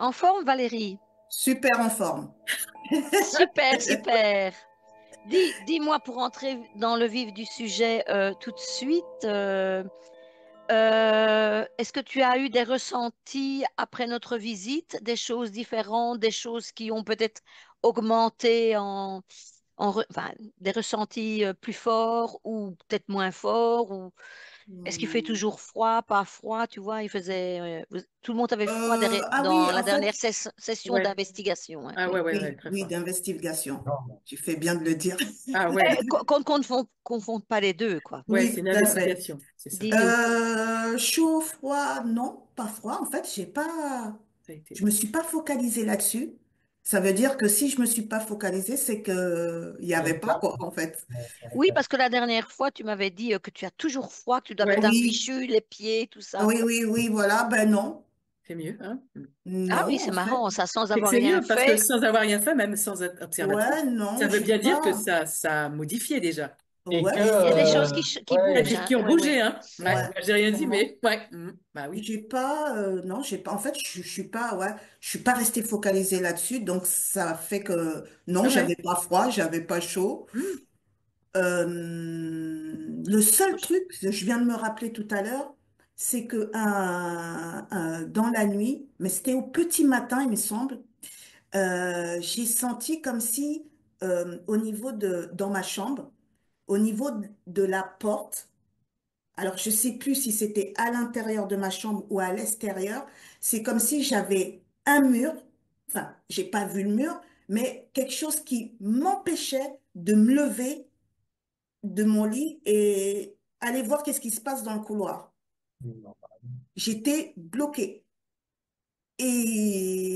En forme, Valérie? Super en forme. Super, super. Dis-moi pour entrer dans le vif du sujet tout de suite, est-ce que tu as eu des ressentis après notre visite, des choses différentes, des choses qui ont peut-être augmenté enfin, des ressentis plus forts ou peut-être moins forts ou est-ce qu'il fait Hmm. toujours froid, pas froid, tu vois, tout le monde avait froid Ah oui, dans la en dernière fait, session Ouais. d'investigation, hein, Ah ouais, oui. ouais, ouais, oui, très oui, fort. d'investigation. Tu fais bien de le dire. Ah ouais, Qu'on ne confonde pas les deux, quoi. ouais, c'est Oui, une tout à fait. investigation, c'est ça. Dis-nous. Chaud, froid, non, pas froid. En fait, Ça a été. je me suis pas focalisée là-dessus. Ça veut dire que si je me suis pas focalisée, c'est que il y avait pas quoi, en fait. Oui, parce que la dernière fois, tu m'avais dit que tu as toujours froid, que tu avais Ouais, un Oui, fichu, les pieds, tout ça. oui, oui, oui, voilà. Ben non, c'est mieux, hein? Ah oui, non, c'est en fait. marrant, ça, sans C'est que avoir c'est rien mieux parce que fait. sans avoir rien fait, même sans être Ouais, observatrice, non, ça veut j'ai bien dire que pas. ça a modifié déjà. Et que, Ouais, Il y a des choses qui Il y a ouais, des bougent, choses hein. qui ont Oui, oui. bougé, hein? Ouais, ouais. moi, j'ai rien dit, Effectivement. mais ouais, bah oui. J'ai pas, non, j'ai pas. En fait, je suis pas, ouais, je suis pas restée focalisée là-dessus, donc ça fait que non, Ah j'avais ouais. pas froid, j'avais pas chaud. Hmm. Le seul truc, je viens de me rappeler tout à l'heure, c'est que dans la nuit, mais c'était au petit matin, il me semble, j'ai senti comme si au niveau dans ma chambre, au niveau de la porte. Alors, je sais plus si c'était à l'intérieur de ma chambre ou à l'extérieur. C'est comme si j'avais un mur. Enfin, j'ai pas vu le mur, mais quelque chose qui m'empêchait de me lever de mon lit et aller voir qu'est-ce qui se passe dans le couloir. J'étais bloquée. Et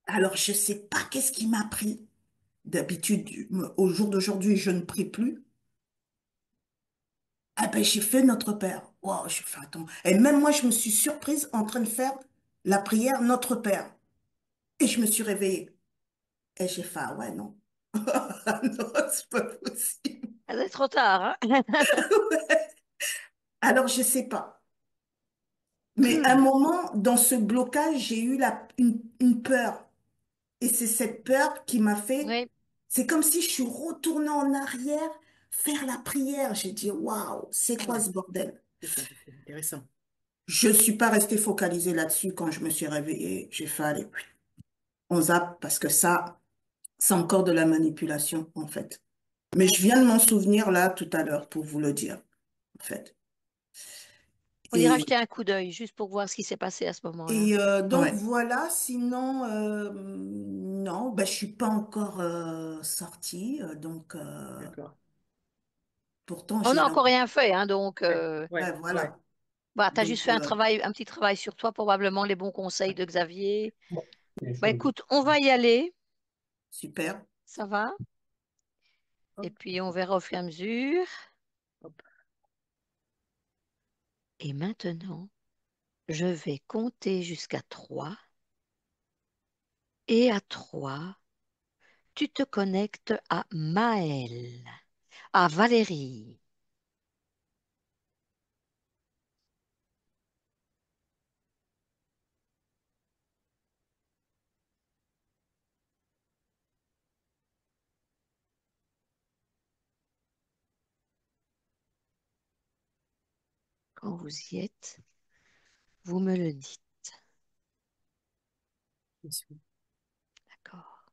alors, je sais pas qu'est-ce qui m'a pris. D'habitude, au jour d'aujourd'hui, je ne prie plus. Ah ben, j'ai fait Notre Père. Wow, j'ai fait, attends. Et même moi, je me suis surprise en train de faire la prière Notre Père. Et je me suis réveillée. Et j'ai fait, ah ouais, non. Ah non, c'est pas possible. Ah, c'est trop tard, hein. Alors, je sais pas. Mais à un moment, dans ce blocage, j'ai eu une peur. Et c'est cette peur qui m'a fait, Oui. c'est comme si je suis retournée en arrière, faire la prière. J'ai dit, waouh, c'est quoi Ouais, ce bordel? c'est ça, c'est intéressant. Je suis pas restée focalisée là-dessus quand je me suis réveillée. J'ai fait, allez, on zappe parce que ça, c'est encore de la manipulation, en fait. Mais je viens de m'en souvenir là tout à l'heure pour vous le dire, en fait. On ira Et, jeter un coup d'œil juste pour voir ce qui s'est passé à ce moment-là. donc Ouais, voilà, sinon, non, ben, je suis pas encore sortie, donc d'accord. pourtant On j'ai n'a encore l'impression. rien fait, hein, donc Ouais, Ouais, ouais, ouais. voilà. bah, tu as juste Donc, fait un petit travail sur toi, probablement les bons conseils de Xavier. les Bah, choses. écoute, on va y aller, super. ça va? Et Hop, puis on verra au fur et à mesure. hop. Et maintenant, je vais compter jusqu'à 3. Et à 3, tu te connectes à Maël, à Valérie. Quand vous y êtes, vous me le dites. Je suis. D'accord.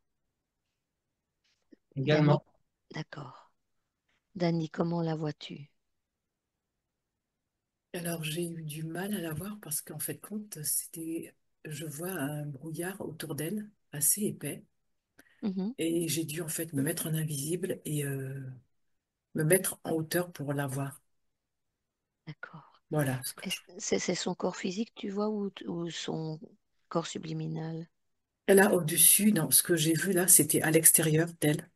Dani, Également. d'accord. Dani, comment la vois-tu? Alors, j'ai eu du mal à la voir parce qu'en fait, je vois un brouillard autour d'elle, assez épais, Mhm. et j'ai dû en fait me mettre en invisible et me mettre en hauteur pour la voir. D'accord. Voilà. C'est son corps physique, tu vois, ou son corps subliminal? Et là, au-dessus, non, ce que j'ai vu là, c'était à l'extérieur d'elle.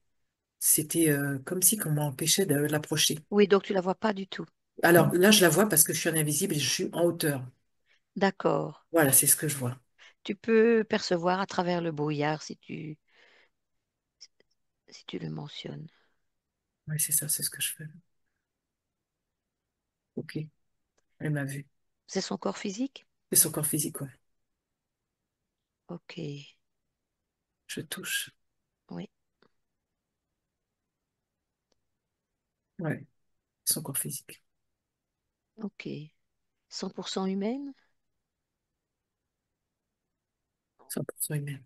C'était comme si on m'empêchait de l'approcher. Oui, donc tu la vois pas du tout. Alors là, je la vois parce que je suis en invisible et je suis en hauteur. D'accord. Voilà, c'est ce que je vois. Tu peux percevoir à travers le brouillard si tu le mentionnes. Oui, c'est ça, c'est ce que je fais. Ok, elle m'a vu. C'est son corps physique? C'est son corps physique, ouais. Ok, Je touche. oui, Ouais, son corps physique. ok. 100% humaine? 100% humain.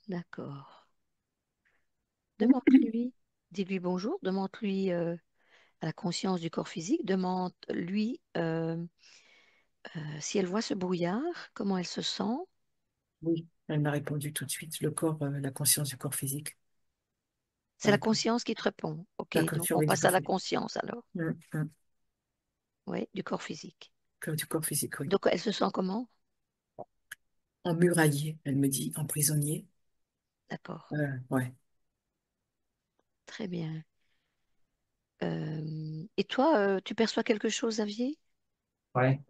D'accord. Demande-lui, dis-lui bonjour, demande-lui à la conscience du corps physique, demande-lui si elle voit ce brouillard, comment elle se sent. Oui, elle m'a répondu tout de suite. Le corps, la conscience du corps physique. C'est m'a la répondu. conscience qui te répond. Ok, La donc conscience, on oui, du passe corps à la physique. conscience alors. Mm. Oui, du corps physique. Du corps physique, oui. Donc elle se sent comment? Emmuraillé, elle me dit, emprisonnier. D'accord, Ouais. très bien. Et toi, tu perçois quelque chose, Xavier? Ouais,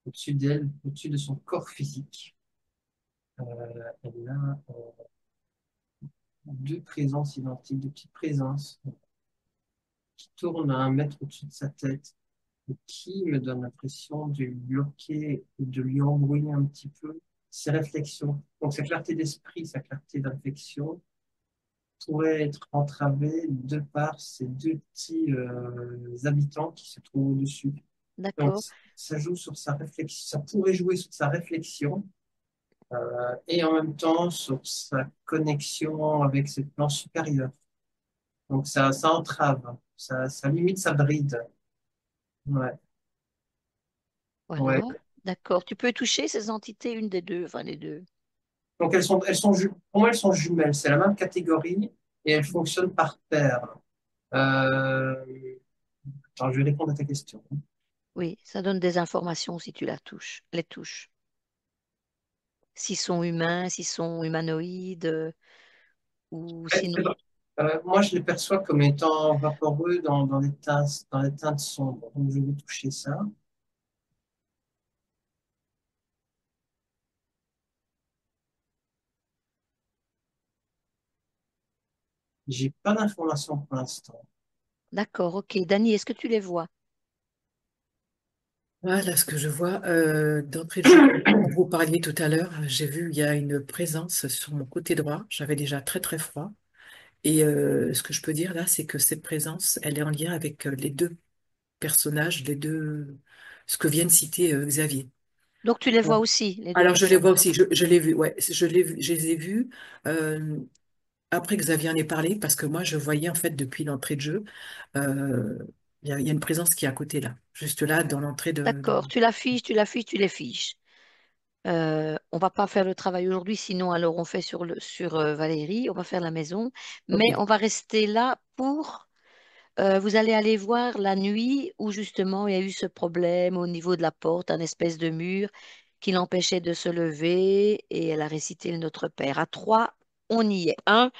au-dessus d'elle, au-dessus de son corps physique, elle a deux présences identiques, deux petites présences qui tournent à 1 mètre au-dessus de sa tête et qui me donnent l'impression de lui bloquer ou de lui embrouiller un petit peu ses réflexions. Donc sa clarté d'esprit, sa clarté d'inflexion pourrait être entravée de par ces deux petits habitants qui se trouvent au-dessus. Donc D'accord, ça joue sur sa réflexion, ça pourrait jouer sur sa réflexion et en même temps sur sa connexion avec ses plans supérieurs. Donc ça entrave, ça limite, ça bride. Ouais, ouais. voilà. D'accord. Tu peux toucher ces entités, une des deux, enfin les deux. Donc pour moi, elles sont jumelles. C'est la même catégorie et elles fonctionnent par paire. Euh, Attends, je vais répondre à ta question. Oui, ça donne des informations si tu la touches, les touches. S'ils sont humains, s'ils sont humanoïdes, ou sinon. Moi, je les perçois comme étant vaporeux dans des teintes sombres. Donc, je vais toucher ça. J'ai pas d'informations pour l'instant. D'accord, ok. Dani, est-ce que tu les vois? Voilà ce que je vois. D'entrée de jeu, quand vous parliez tout à l'heure, j'ai vu il y a une présence sur mon côté droit. J'avais déjà très très froid. Et ce que je peux dire là, c'est que cette présence, elle est en lien avec les deux personnages, les deux, ce que vient de citer Xavier. Donc tu les vois Bon. aussi, les deux Alors je les vois personnages. aussi, je l'ai vu, ouais, je les ai vus euh, après que Xavier en ait parlé, parce que moi je voyais en fait depuis l'entrée de jeu, euh, il y a une présence qui est à côté là, juste là dans l'entrée de... D'accord, tu l'affiches, tu l'affiches, tu les fiches. On va pas faire le travail aujourd'hui, sinon alors on fait sur Valérie, on va faire la maison, Ok, mais on va rester là pour. Vous allez aller voir la nuit où justement il y a eu ce problème au niveau de la porte, un espèce de mur qui l'empêchait de se lever et elle a récité le Notre Père. À trois, on y est. Un,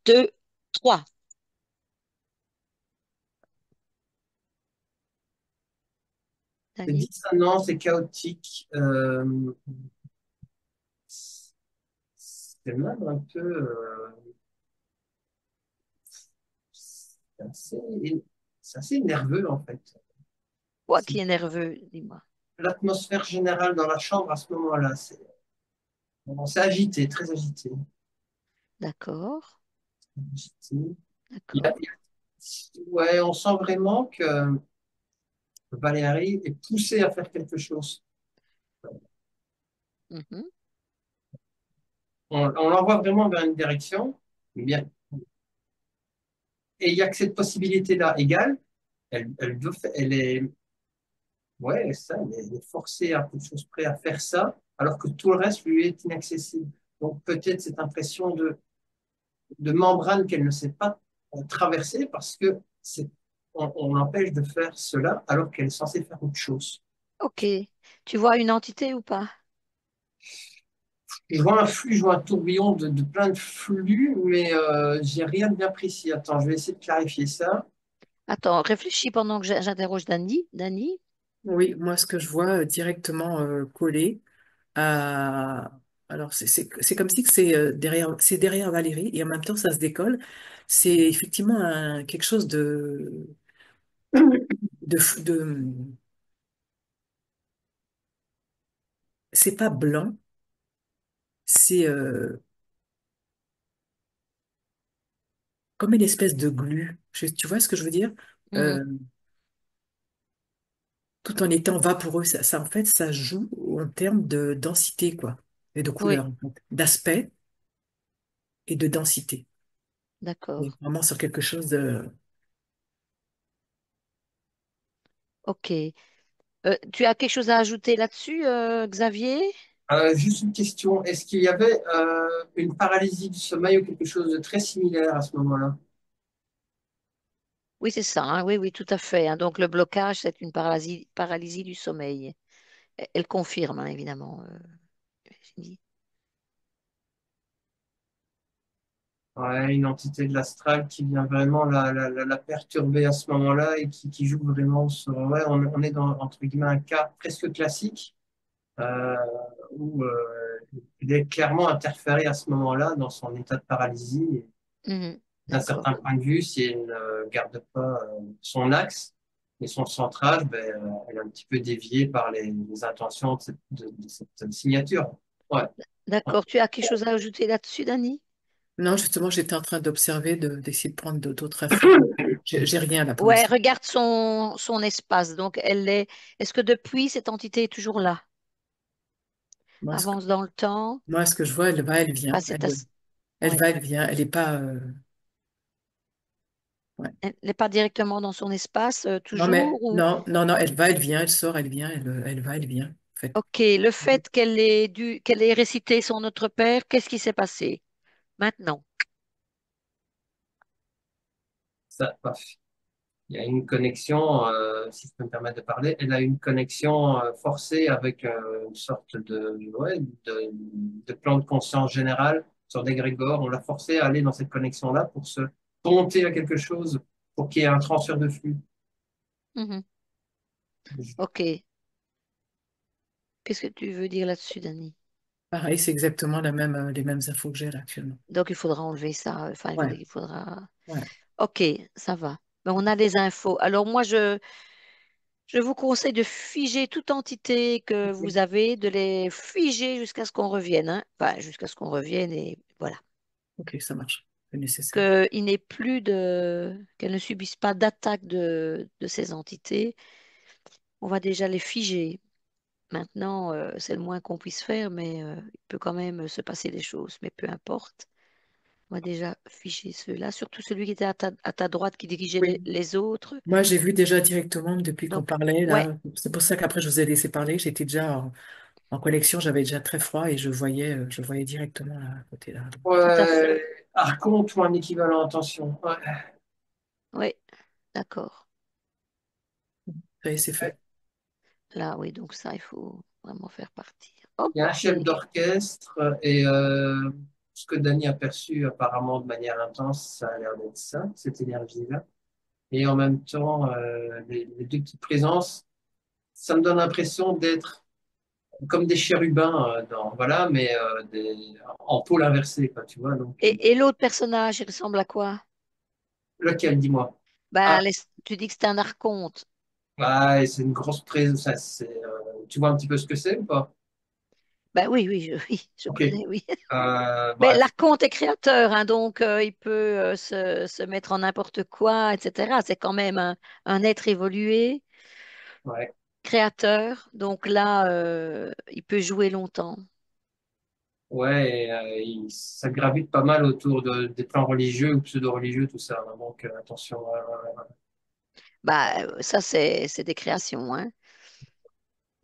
deux, trois. c'est Dani? dissonant, c'est chaotique. C'est même un peu... c'est assez, c'est assez nerveux, en fait. Toi qui es nerveux, dis-moi. L'atmosphère générale dans la chambre à ce moment-là, c'est agité, très agité. D'accord, Agité. Il y a- d'accord. ouais, on sent vraiment que Valérie est poussée à faire quelque chose. Mhm. On l'envoie vraiment vers une direction, bien. Et il n'y a que cette possibilité-là égale. Elle est, ouais, ça, elle est forcée à quelque chose près à faire ça, alors que tout le reste lui est inaccessible. Donc peut-être cette impression de membrane qu'elle ne sait pas traverser parce que on l'empêche de faire cela alors qu'elle est censée faire autre chose. Ok. Tu vois une entité ou pas? Je vois un flux, je vois un tourbillon de plein de flux, mais j'ai rien de bien précis. Attends, je vais essayer de clarifier ça. Attends, réfléchis pendant que j'interroge Dani. Dani? oui, moi ce que je vois directement collé à... Alors c'est comme si que c'est derrière Valérie et en même temps ça se décolle. C'est effectivement quelque chose de, c'est pas blanc, c'est comme une espèce de glu. Tu vois ce que je veux dire? Mhm. Euh, Tout en étant vaporeux, en fait, ça joue en termes de densité, quoi, et de Oui, couleur, en fait, d'aspect et de densité. On d'accord. est vraiment sur quelque chose de... Ok. Tu as quelque chose à ajouter là-dessus, Xavier? Juste une question, est-ce qu'il y avait une paralysie du sommeil ou quelque chose de très similaire à ce moment-là? Oui, c'est ça, hein. Oui, oui, tout à fait, hein. Donc, le blocage, c'est une paralysie du sommeil. Elle confirme, hein, évidemment. Virginie. Ouais, une entité de l'astral qui vient vraiment la perturber à ce moment-là et qui joue vraiment sur... Ouais, on est dans, entre guillemets, un cas presque classique euh, où il est clairement interféré à ce moment-là dans son état de paralysie. Et Mhm. d'un D'accord. certain point de vue, si elle ne garde pas son axe et son centrage, ben, elle est un petit peu déviée par les intentions de cette signature. Ouais. D'accord. Tu as quelque chose à ajouter là-dessus, Dani? Non, justement, j'étais en train d'observer, d'essayer de prendre d'autres infos. J'ai rien là pour Ouais, l'instant. regarde son espace. Donc, est-ce que depuis, cette entité est toujours là? Moi, Avance dans le temps. ce que je vois, elle va, elle Ah, vient. Elle ouais. va, elle vient. Elle est pas... ouais. Elle n'est pas directement dans son espace, Non, mais toujours ou... non, non, non, elle va, elle vient, elle sort, elle vient, elle va, elle vient, en fait. Ok, le fait qu'elle ait récité son Notre Père, qu'est-ce qui s'est passé maintenant? Ça, paf. Il y a une connexion, si je peux me permettre de parler, elle a une connexion forcée avec une sorte ouais, de plan de conscience général sur d'égrégore. On l'a forcée à aller dans cette connexion-là pour se monter à quelque chose, pour qu'il y ait un transfert de flux. Mhm. Ok. Qu'est-ce que tu veux dire là-dessus, Dani? Pareil, c'est exactement les mêmes infos que j'ai là actuellement. Donc, il faudra enlever ça. Enfin, je veux Ouais, dire, il faudra... ouais. Ok, ça va. Mais on a les infos. Alors, moi, je vous conseille de figer toute entité que vous avez, de les figer jusqu'à ce qu'on revienne, hein. Enfin, jusqu'à ce qu'on revienne et voilà. Ok, ça marche. C'est nécessaire. Qu'il n'ait plus qu'elles ne subissent pas d'attaque de ces entités. On va déjà les figer. Maintenant, c'est le moins qu'on puisse faire, mais il peut quand même se passer des choses. Mais peu importe. On va déjà figer ceux-là, surtout celui qui était à ta droite qui dirigeait Oui. les autres. Moi, j'ai vu déjà directement depuis qu'on Donc, parlait ouais, là. C'est pour ça qu'après, je vous ai laissé parler. J'étais déjà en connexion, j'avais déjà très froid et je voyais directement là, à côté là. tout à fait. Ouais, archonte ou un équivalent, attention. Ouais. Oui, d'accord. Ça y est, c'est fait. Là, oui, donc ça, il faut vraiment faire partir. Il y a un Ok. chef d'orchestre et ce que Danny a perçu apparemment de manière intense, ça a l'air d'être ça, cette énergie-là. Et en même temps, les deux petites présences, ça me donne l'impression d'être comme des chérubins voilà, mais en pôle inversé, quoi, tu vois. Donc, Et l'autre personnage, il ressemble à quoi? lequel, dis-moi? Ben, Ah, tu dis que c'est un archonte. ouais, c'est une grosse présence. Tu vois un petit peu ce que c'est ou pas? Ben oui, oui, oui, je Ok. connais, oui. Mais Bref. l'archonte est créateur, hein, donc il peut se mettre en n'importe quoi, etc. C'est quand même un être évolué, Ouais. créateur. Donc là, il peut jouer longtemps. Ouais, et, ça gravite pas mal autour des plans religieux ou pseudo-religieux, tout ça, hein. Donc, attention. Bah, ça, c'est des créations, hein.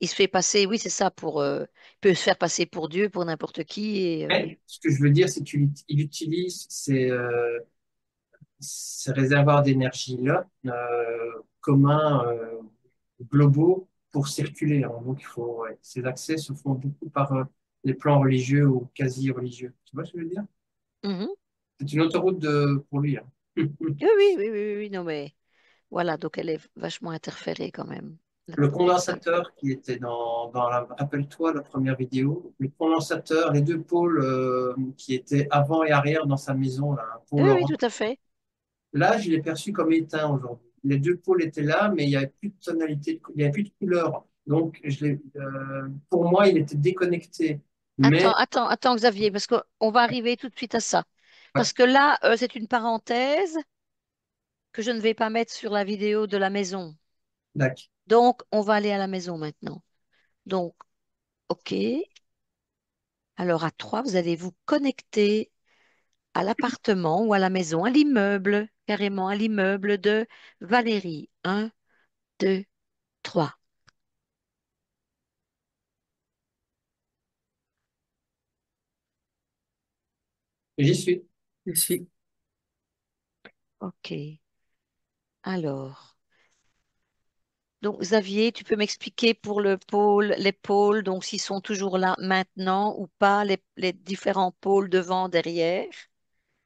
Il se fait passer, oui, c'est ça, il peut se faire passer pour Dieu, pour n'importe qui. Et, Mais ce que je veux dire, c'est qu'il utilise ces réservoirs d'énergie-là communs, globaux pour circuler, hein. Donc, ouais, ces accès se font beaucoup par les plans religieux ou quasi religieux. Tu vois ce que je veux dire? mhm. C'est une autoroute pour lui, hein. Oui, oui, oui, oui, oui, oui, non, mais voilà, donc elle est vachement interférée quand même Le là-dessus. condensateur qui était rappelle-toi la première vidéo, le condensateur, les deux pôles qui étaient avant et arrière dans sa maison, là, un Oui, pôle oui, orange. tout à fait. Là, je l'ai perçu comme éteint aujourd'hui. Les deux pôles étaient là, mais il n'y avait plus de tonalité, il n'y avait plus de couleur. Donc, pour moi, il était déconnecté. Mais, Attends, Xavier, parce qu'on va arriver tout de suite à ça. ouais, Parce que là, c'est une parenthèse que je ne vais pas mettre sur la vidéo de la maison. d'accord. Donc, on va aller à la maison maintenant. Donc, OK. Alors, à trois, vous allez vous connecter à l'appartement ou à la maison, à l'immeuble, carrément à l'immeuble de Valérie. Un, deux, trois. J'y suis. Je suis. OK. Alors, donc Xavier, tu peux m'expliquer pour le pôle, les pôles, donc s'ils sont toujours là maintenant ou pas, les différents pôles devant, derrière.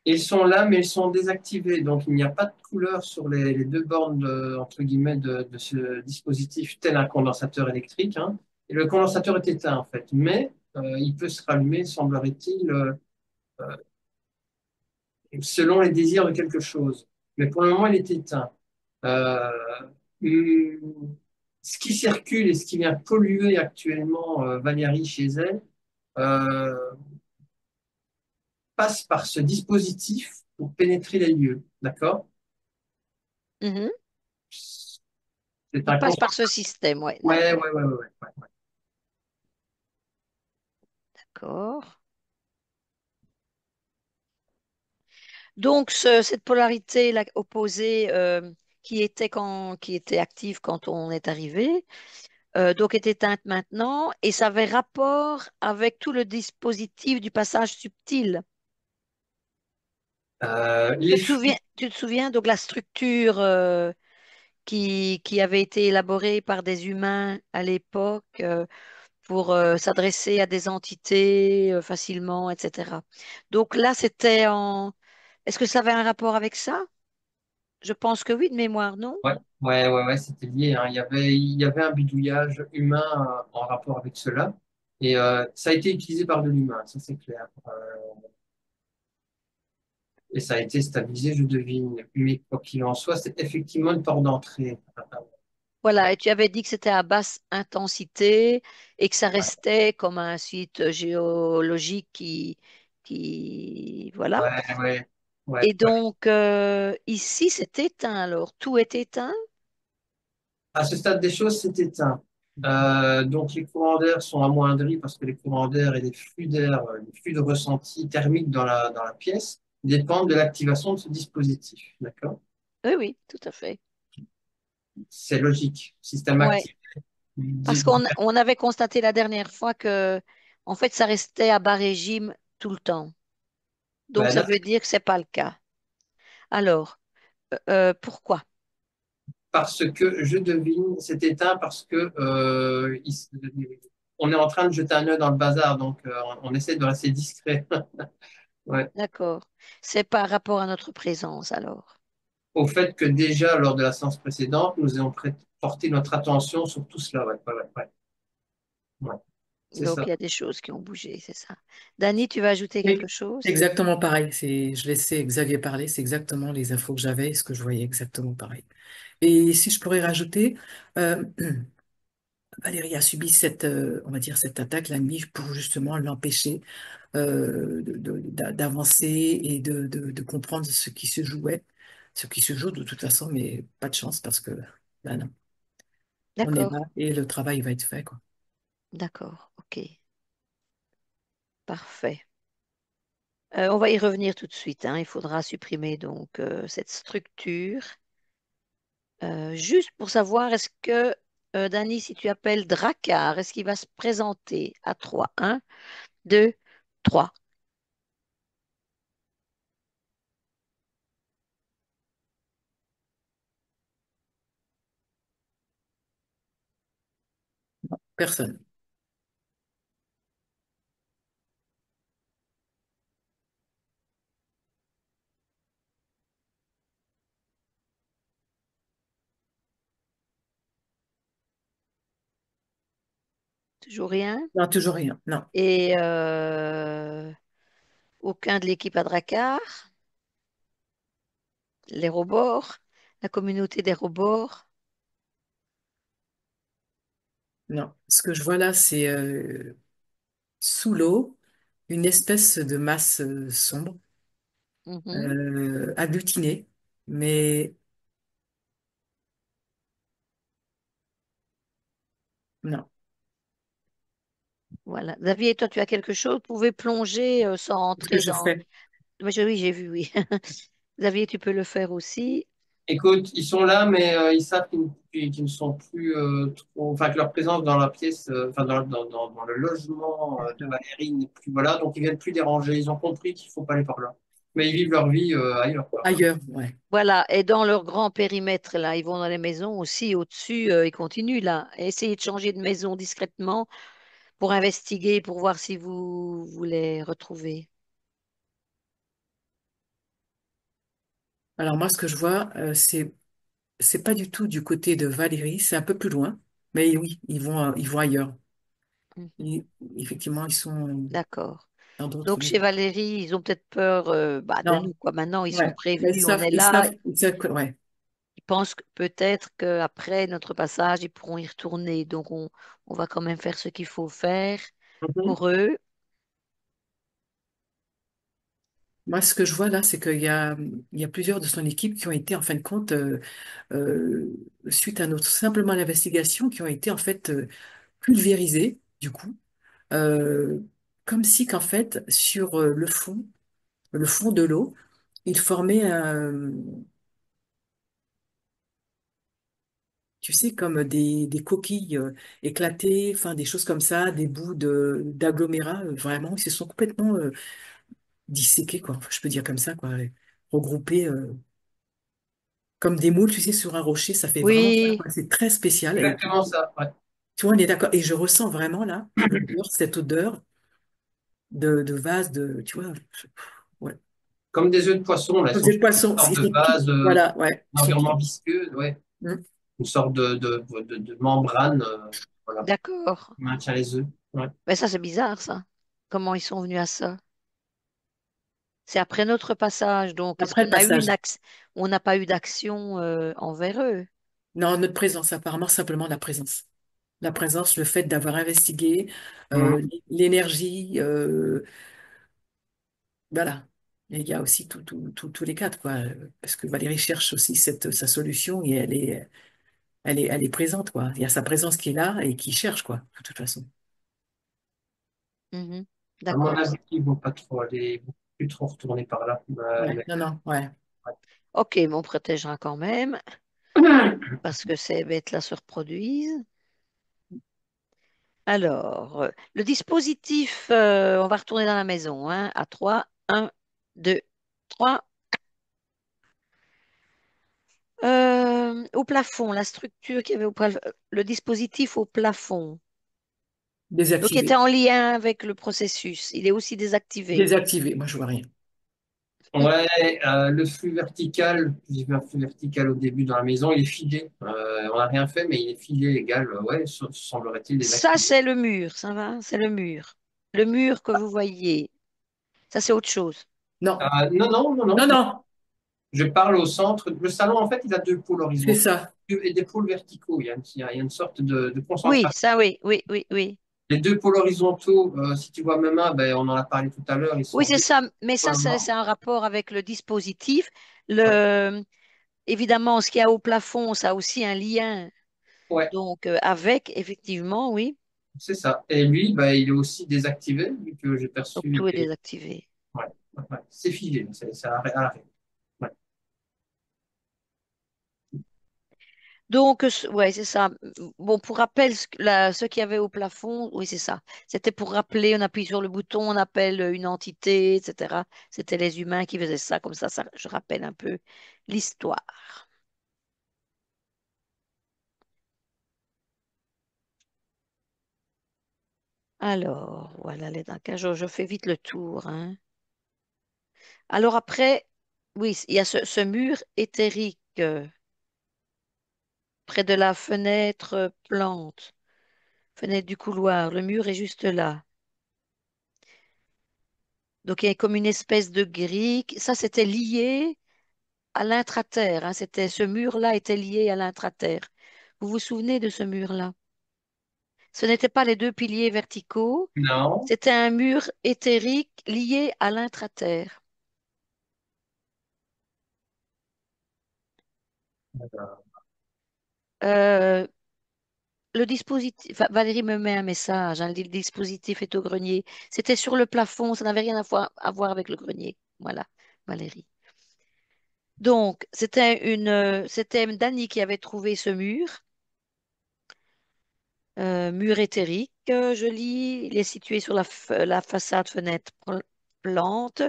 Ils sont là, mais ils sont désactivés. Donc, il n'y a pas de couleur sur les deux bornes, entre guillemets, de ce dispositif, tel un condensateur électrique, hein. Et le condensateur est éteint, en fait. Mais il peut se rallumer, semblerait-il, selon les désirs de quelque chose. Mais pour le moment, il est éteint. Euh, hum, Ce qui circule et ce qui vient polluer actuellement Valérie chez elle euh, passe par ce dispositif pour pénétrer les lieux. D'accord? Mhm. C'est Il un passe concept. par ce système, ouais, Ouais, d'accord, ouais, ouais, ouais, ouais. d'accord. Donc cette polarité là, opposée qui était active quand on est arrivé, donc est éteinte maintenant, et ça avait rapport avec tout le dispositif du passage subtil. Les flux, Tu te souviens donc la structure qui avait été élaborée par des humains à l'époque pour s'adresser à des entités facilement, etc. Donc là, c'était en... Est-ce que ça avait un rapport avec ça? Je pense que oui, de mémoire, non? ouais, ouais, ouais, ouais, c'était lié, hein. Il y avait un bidouillage humain en rapport avec cela. Et ça a été utilisé par de l'humain, ça c'est clair. Et ça a été stabilisé, je devine. Mais quoi qu'il en soit, c'est effectivement une porte d'entrée. Voilà, et tu avais dit que c'était à basse intensité et que ça restait comme un site géologique voilà. Ouais, ouais, ouais, Et ouais. donc, ici, c'est éteint alors. Tout est éteint? À ce stade des choses, c'est éteint. Donc les courants d'air sont amoindris parce que les courants d'air et les flux d'air, les flux de ressenti thermique dans la pièce dépendent de l'activation de ce dispositif. D'accord? Oui, oui, tout à fait. C'est logique. Système Ouais. actif. Parce qu'on avait constaté la dernière fois que, en fait, ça restait à bas régime tout le temps. Donc, Ouais, ça là, veut dire que c'est pas le cas. Alors, pourquoi? parce que je devine, c'est éteint parce que on est en train de jeter un œil dans le bazar, donc on essaie de rester discret. Ouais. D'accord. C'est par rapport à notre présence alors. Au fait que déjà lors de la séance précédente, nous avons porté notre attention sur tout cela. Ouais, ouais, ouais, ouais. Ouais. C'est Donc, ça. il y a des choses qui ont bougé, c'est ça. Dani, tu vas ajouter quelque Oui, c'est chose? exactement pareil. Je laissais Xavier parler, c'est exactement les infos que j'avais et ce que je voyais exactement pareil. Et si je pourrais rajouter, euh, Valérie a subi on va dire, cette attaque la nuit pour justement l'empêcher d'avancer et de comprendre ce qui se jouait, ce qui se joue de toute façon, mais pas de chance parce que là, non, on est D'accord, là et le travail va être fait, quoi. d'accord, ok, parfait. On va y revenir tout de suite, hein. Il faudra supprimer donc cette structure. Juste pour savoir, est-ce que, Dani, si tu appelles Drakkar, est-ce qu'il va se présenter à 3? Un, 2, 3. Personne. Toujours rien. Non, toujours rien. Non. Et aucun de l'équipe à Drakkar, les robots, la communauté des robots. Non. Ce que je vois là, c'est sous l'eau une espèce de masse sombre, Mhm. agglutinée, mais non. Voilà. Xavier, toi, tu as quelque chose? Vous pouvez plonger sans Ce que rentrer je dans... fais. Oui, j'ai vu, oui. Xavier, tu peux le faire aussi. Écoute, ils sont là, mais ils savent qu'ils ne sont plus trop, enfin que leur présence dans la pièce, enfin dans le logement de D'accord. Valérie n'est plus, voilà, donc ils viennent plus déranger. Ils ont compris qu'il faut pas aller par là. Mais ils vivent leur vie ailleurs, quoi. Ailleurs, ouais. Voilà. Et dans leur grand périmètre, là, ils vont dans les maisons aussi. Au-dessus, ils continuent, là. Essayez de changer de maison discrètement pour investiguer, pour voir si vous les retrouvez. Alors moi, ce que je vois, c'est pas du tout du côté de Valérie, c'est un peu plus loin. Mais oui, ils vont ailleurs. Mhm. Ils- Effectivement, ils sont D'accord. dans d'autres Donc, chez maisons. Valérie, ils ont peut-être peur bah, de nous, Non, quoi. Maintenant, ils sont ouais. Mais prévenus, on est là. ouais. Ils pensent que peut-être qu'après notre passage, ils pourront y retourner. Donc, on va quand même faire ce qu'il faut faire Mhm. pour eux. Moi, ce que je vois là, c'est il y a plusieurs de son équipe qui ont été, en fin de compte, euh, suite à notre simplement l'investigation, qui ont été en fait pulvérisés, du coup, euh, comme si qu'en fait, sur le fond de l'eau, il formait tu sais, comme des coquilles éclatées, enfin des choses comme ça, des bouts d'agglomérat, vraiment, ils se sont complètement disséqués, quoi. Enfin, je peux dire comme ça, quoi, regroupés comme des moules, tu sais, sur un rocher, ça fait vraiment ça, Oui, quoi. C'est très spécial. Et Exactement ça. Ouais. tu vois, on est d'accord. Et je ressens vraiment là cette odeur de vase, tu vois, ouais. Comme des œufs de poisson, là, ils Comme sont des sur poissons, une sorte ils de sont tout, vase, voilà, ouais, un environnement visqueux, ouais, Mm. une sorte de membrane, voilà, d'accord. qui maintient les œufs. Ouais. Mais ça, c'est bizarre, ça. Comment ils sont venus à ça? C'est après notre passage. Donc, est-ce Après qu'on le a eu passage. on n'a pas eu d'action envers eux? Non, notre présence, apparemment, simplement la présence. La présence, le fait d'avoir investigué, Mhm. l'énergie, voilà. Et il y a aussi tous les cadres, quoi. Parce que Valérie cherche aussi sa solution et elle est présente, quoi. Il y a sa présence qui est là et qui cherche, quoi, de toute façon. Mhm. À mon D'accord. avis, ils vont pas trop aller, ils vont plus trop retourner par là. Ouais, non, non, ouais. Ok, mais on protégera quand même ouais. parce que ces bêtes-là se reproduisent. Alors, le dispositif, on va retourner dans la maison, hein, à 3, 1, 2, 3. Au plafond, la structure qu'il y avait le dispositif au plafond. Donc, il était Désactivé. en lien avec le processus. Il est aussi désactivé. Désactivé. Moi, je vois rien. Ouais, le flux vertical, j'ai vu un flux vertical au début dans la maison, il est figé. On n'a rien fait, mais il est figé égal, ouais, semblerait-il Ça, désactivé. c'est le mur, ça va? C'est le mur. Le mur que vous voyez. Ça, c'est autre chose. Non, Non, non, non, non, non. non, Je parle au centre. Le salon, en fait, il a deux pôles c'est horizontaux ça. et des pôles verticaux. Il y a une sorte de Oui, concentration. ça, oui, oui, oui, oui. Les deux pôles horizontaux, si tu vois ma main, ben, on en a parlé tout à l'heure, ils Oui, sont c'est ça. Mais ça, c'est également. un rapport avec le dispositif. Ouais, Évidemment, ce qu'il y a au plafond, ça a aussi un lien. ouais, Donc, avec, effectivement, oui. c'est ça. Et lui, ben, il est aussi désactivé, vu que j'ai Donc, perçu tout est les... désactivé. Ouais, ouais, ouais. C'est figé, c'est à l'arrêt. Ouais. Donc, ouais, c'est ça. Bon, pour rappel, ce qu'il y avait au plafond, oui, c'est ça. C'était pour rappeler, on appuie sur le bouton, on appelle une entité, etc. C'était les humains qui faisaient ça, comme ça, je rappelle un peu l'histoire. Alors, voilà les dingues. Je fais vite le tour, hein. Alors après, oui, il y a ce mur éthérique près de la fenêtre plante, fenêtre du couloir. Le mur est juste là. Donc il y a comme une espèce de grille. Ça, c'était lié à l'intraterre, hein. Ce mur-là était lié à l'intraterre. Vous vous souvenez de ce mur-là? Ce n'étaient pas les deux piliers verticaux, Non. c'était un mur éthérique lié à l'intraterre. Euh, le dispositif, enfin, Valérie me met un message, hein, le dispositif est au grenier. C'était sur le plafond, ça n'avait rien à voir avec le grenier. Voilà, Valérie. Donc, c'était Dany qui avait trouvé ce mur, mur éthérique. Je lis, il est situé sur la façade fenêtre plante,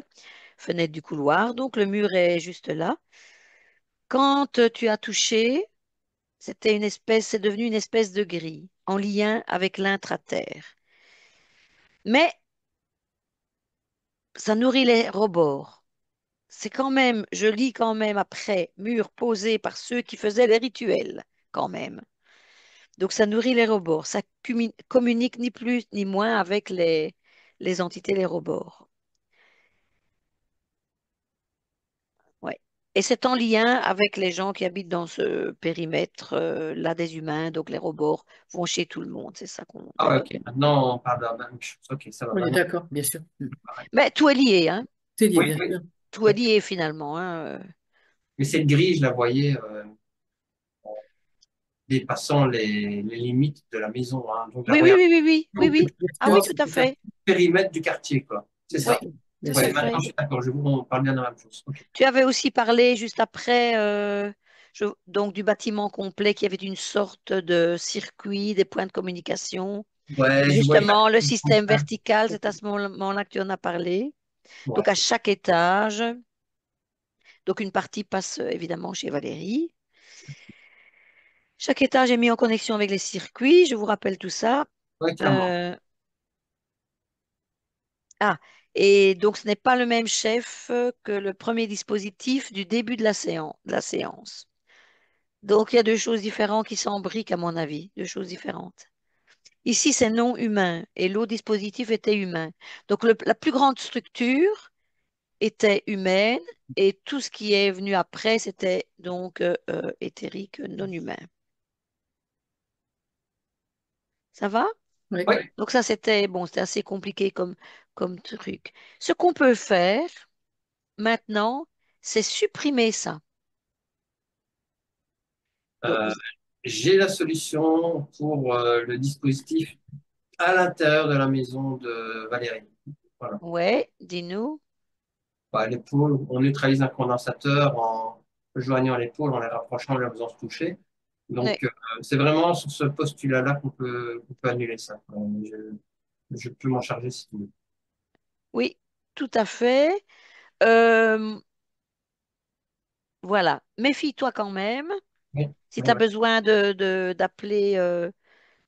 fenêtre du couloir. Donc, le mur est juste là. Quand tu as touché, c'est devenu une espèce de grille en lien avec l'intraterre. Mais ça nourrit les rebords. C'est quand même, je lis quand même après, mur posé par ceux qui faisaient les rituels, quand même. Donc ça nourrit les rebords. Ça communique ni plus ni moins avec les entités, les rebords. Ouais. Et c'est en lien avec les gens qui habitent dans ce périmètre là des humains. Donc les rebords vont chez tout le monde. C'est ça qu'on Ah veut ouais, dire. ok. Maintenant, on parle de la même chose. Ok, ça va. On est Maintenant, d'accord, bien sûr. pareil. Mais tout est lié, hein. C'est lié, Oui, bien oui. sûr. Tout est lié finalement, hein. Mais cette grille, je la voyais en dépassant les limites de la maison, hein. Donc, je la Oui, oui, voyais oui, oui, oui, oui, au oui. Bien Ah oui, sûr, tout à c'est ça. fait. périmètre du quartier, quoi. C'est Bien Oui, ça. sûr, bien tout à Ouais, sûr. maintenant, fait. je suis d'accord. On parle bien de la même chose. Ok. Tu avais aussi parlé juste après donc du bâtiment complet qui avait une sorte de circuit, des points de communication. Et Ouais, je vois justement, le exactement. système vertical, c'est à ce moment-là que tu en as parlé. Donc Ouais. à chaque étage, donc une partie passe évidemment chez Valérie. Chaque étage est mis en connexion avec les circuits, je vous rappelle tout ça. Ouais, clairement. Euh, ah, et donc ce n'est pas le même chef que le premier dispositif du début de la séance. Donc, il y a deux choses différentes qui s'embriquent, à mon avis, deux choses différentes. Ici, c'est non humain et l'autre dispositif était humain. Donc, la plus grande structure était humaine et tout ce qui est venu après, c'était donc éthérique, non humain. Ça va? Oui, Oui. Donc, ça, c'était bon, c'était assez compliqué comme truc. Ce qu'on peut faire maintenant, c'est supprimer ça. Donc, Euh, j'ai la solution pour le dispositif à l'intérieur de la maison de Valérie. Voilà. ouais, dis-nous. Bah, les pôles, on neutralise un condensateur en joignant les pôles, en les rapprochant, en les faisant se toucher. Ouais, Donc, c'est vraiment sur ce postulat-là qu'on peut annuler ça. Je peux m'en charger si tu veux. oui, tout à fait. Euh, Voilà, méfie-toi quand même Oui, si oui, tu as oui. besoin d'appeler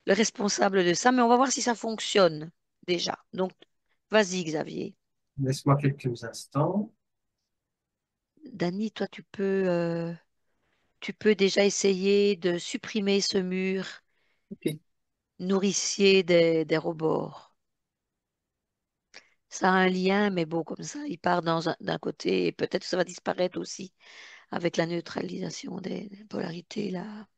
le responsable de ça, mais on va voir si ça fonctionne déjà. Donc, vas-y, Xavier. Laisse-moi quelques instants. Dani, toi, tu peux déjà essayer de supprimer ce mur ok. nourricier des rebords. Ça a un lien, mais bon, comme ça, il part d'un côté et peut-être que ça va disparaître aussi avec la neutralisation des polarités là.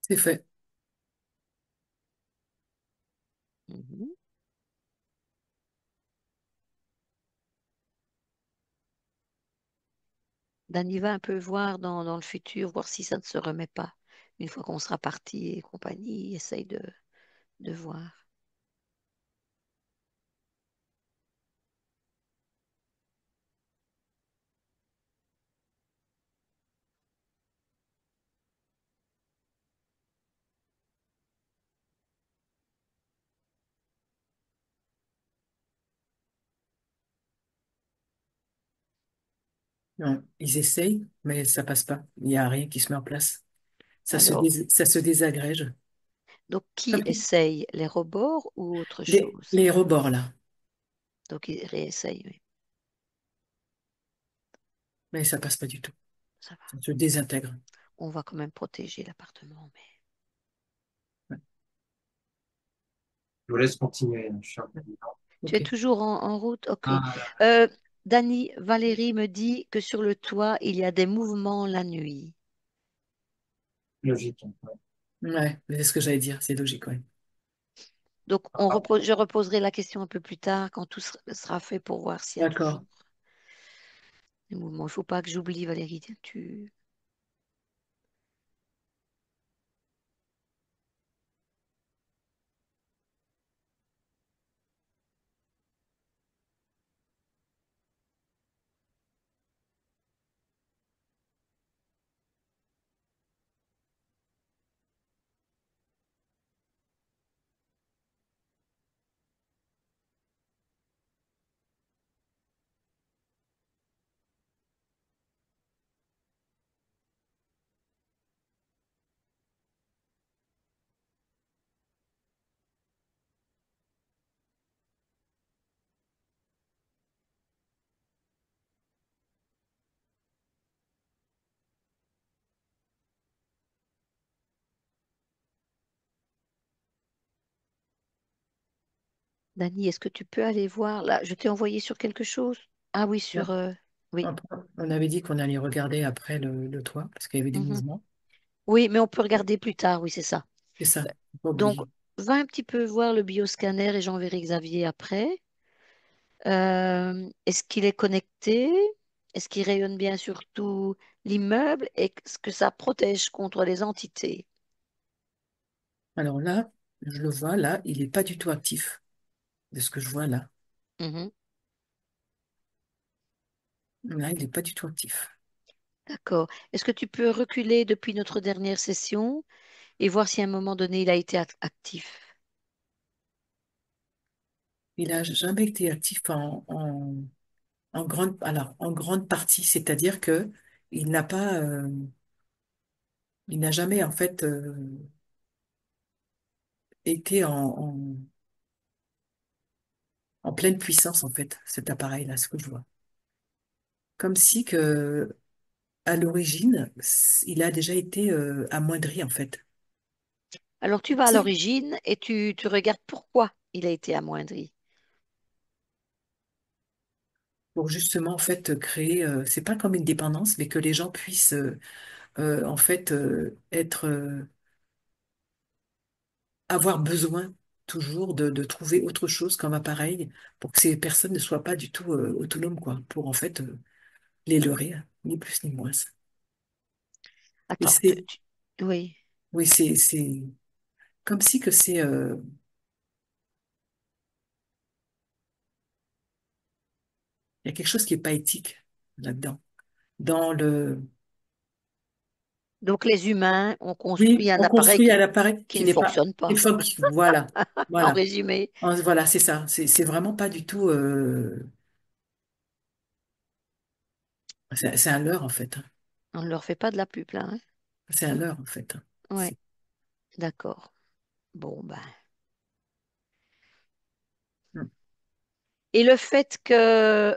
C'est fait. Mhm. Dani va un peu voir dans le futur, voir si ça ne se remet pas. Une fois qu'on sera parti et compagnie, essaye de voir. Ouais. Ils essayent, mais ça passe pas. Il n'y a rien qui se met en place. Alors, Ça se désagrège. donc qui Comme essaye, les robords ou autre les, chose? les rebords, là. Donc ils réessayent, oui. Mais ça passe pas du tout. Ça va. Ça se désintègre. On va quand même protéger l'appartement, mais Ouais. Je vous laisse continuer, hein, je suis un peu dedans. tu es Ok. toujours en route? Ok. Ah, Euh, Dani, Valérie me dit que sur le toit, il y a des mouvements la nuit. logique, hein, ouais. Ouais, mais c'est ce que j'allais dire. C'est logique, ouais. Donc, je reposerai la question un peu plus tard quand tout sera fait pour voir s'il y a toujours D'accord. des mouvements. Il ne faut pas que j'oublie, Valérie. Dani, est-ce que tu peux aller voir là? Je t'ai envoyé sur quelque chose? Ah oui, Ouais. sur. Oui. Après, on avait dit qu'on allait regarder après le toit, parce qu'il y avait des Mhm. mouvements. Oui, mais on peut regarder plus tard. Oui, c'est ça. C'est ça, faut pas Donc, oublier. va un petit peu voir le bioscanner et j'enverrai Xavier après. Est-ce qu'il est connecté? Est-ce qu'il rayonne bien sur tout l'immeuble? Est-ce que ça protège contre les entités? Alors là, je le vois, là, il n'est pas du tout actif, de ce que je vois là. Mhm. Là, il n'est pas du tout actif. D'accord. Est-ce que tu peux reculer depuis notre dernière session et voir si à un moment donné il a été actif? Il n'a jamais été actif en grande partie, c'est-à-dire que il n'a pas, il n'a jamais en fait été en pleine puissance en fait, cet appareil-là, ce que je vois. Comme si que à l'origine, il a déjà été amoindri en fait. Alors tu vas à Si. l'origine et tu regardes pourquoi il a été amoindri. Pour justement en fait créer, c'est pas comme une dépendance, mais que les gens puissent en fait être avoir besoin toujours de trouver autre chose comme appareil pour que ces personnes ne soient pas du tout autonomes, quoi, pour en fait les leurrer, hein, ni plus ni moins. Et Attends, c'est, oui. oui, c'est comme si que c'est, il y a quelque chose qui est pas éthique là-dedans. Dans le, Donc les humains ont construit oui, un on appareil construit un appareil qui qui ne n'est pas, fonctionne pas, voilà, en voilà, résumé. Voilà, c'est ça. C'est vraiment pas du tout, c'est un leurre en fait, hein. On ne leur fait pas de la pub là, hein. C'est un leurre en fait, hein. Ouais, d'accord. Bon, ben. Hmm. Et le fait que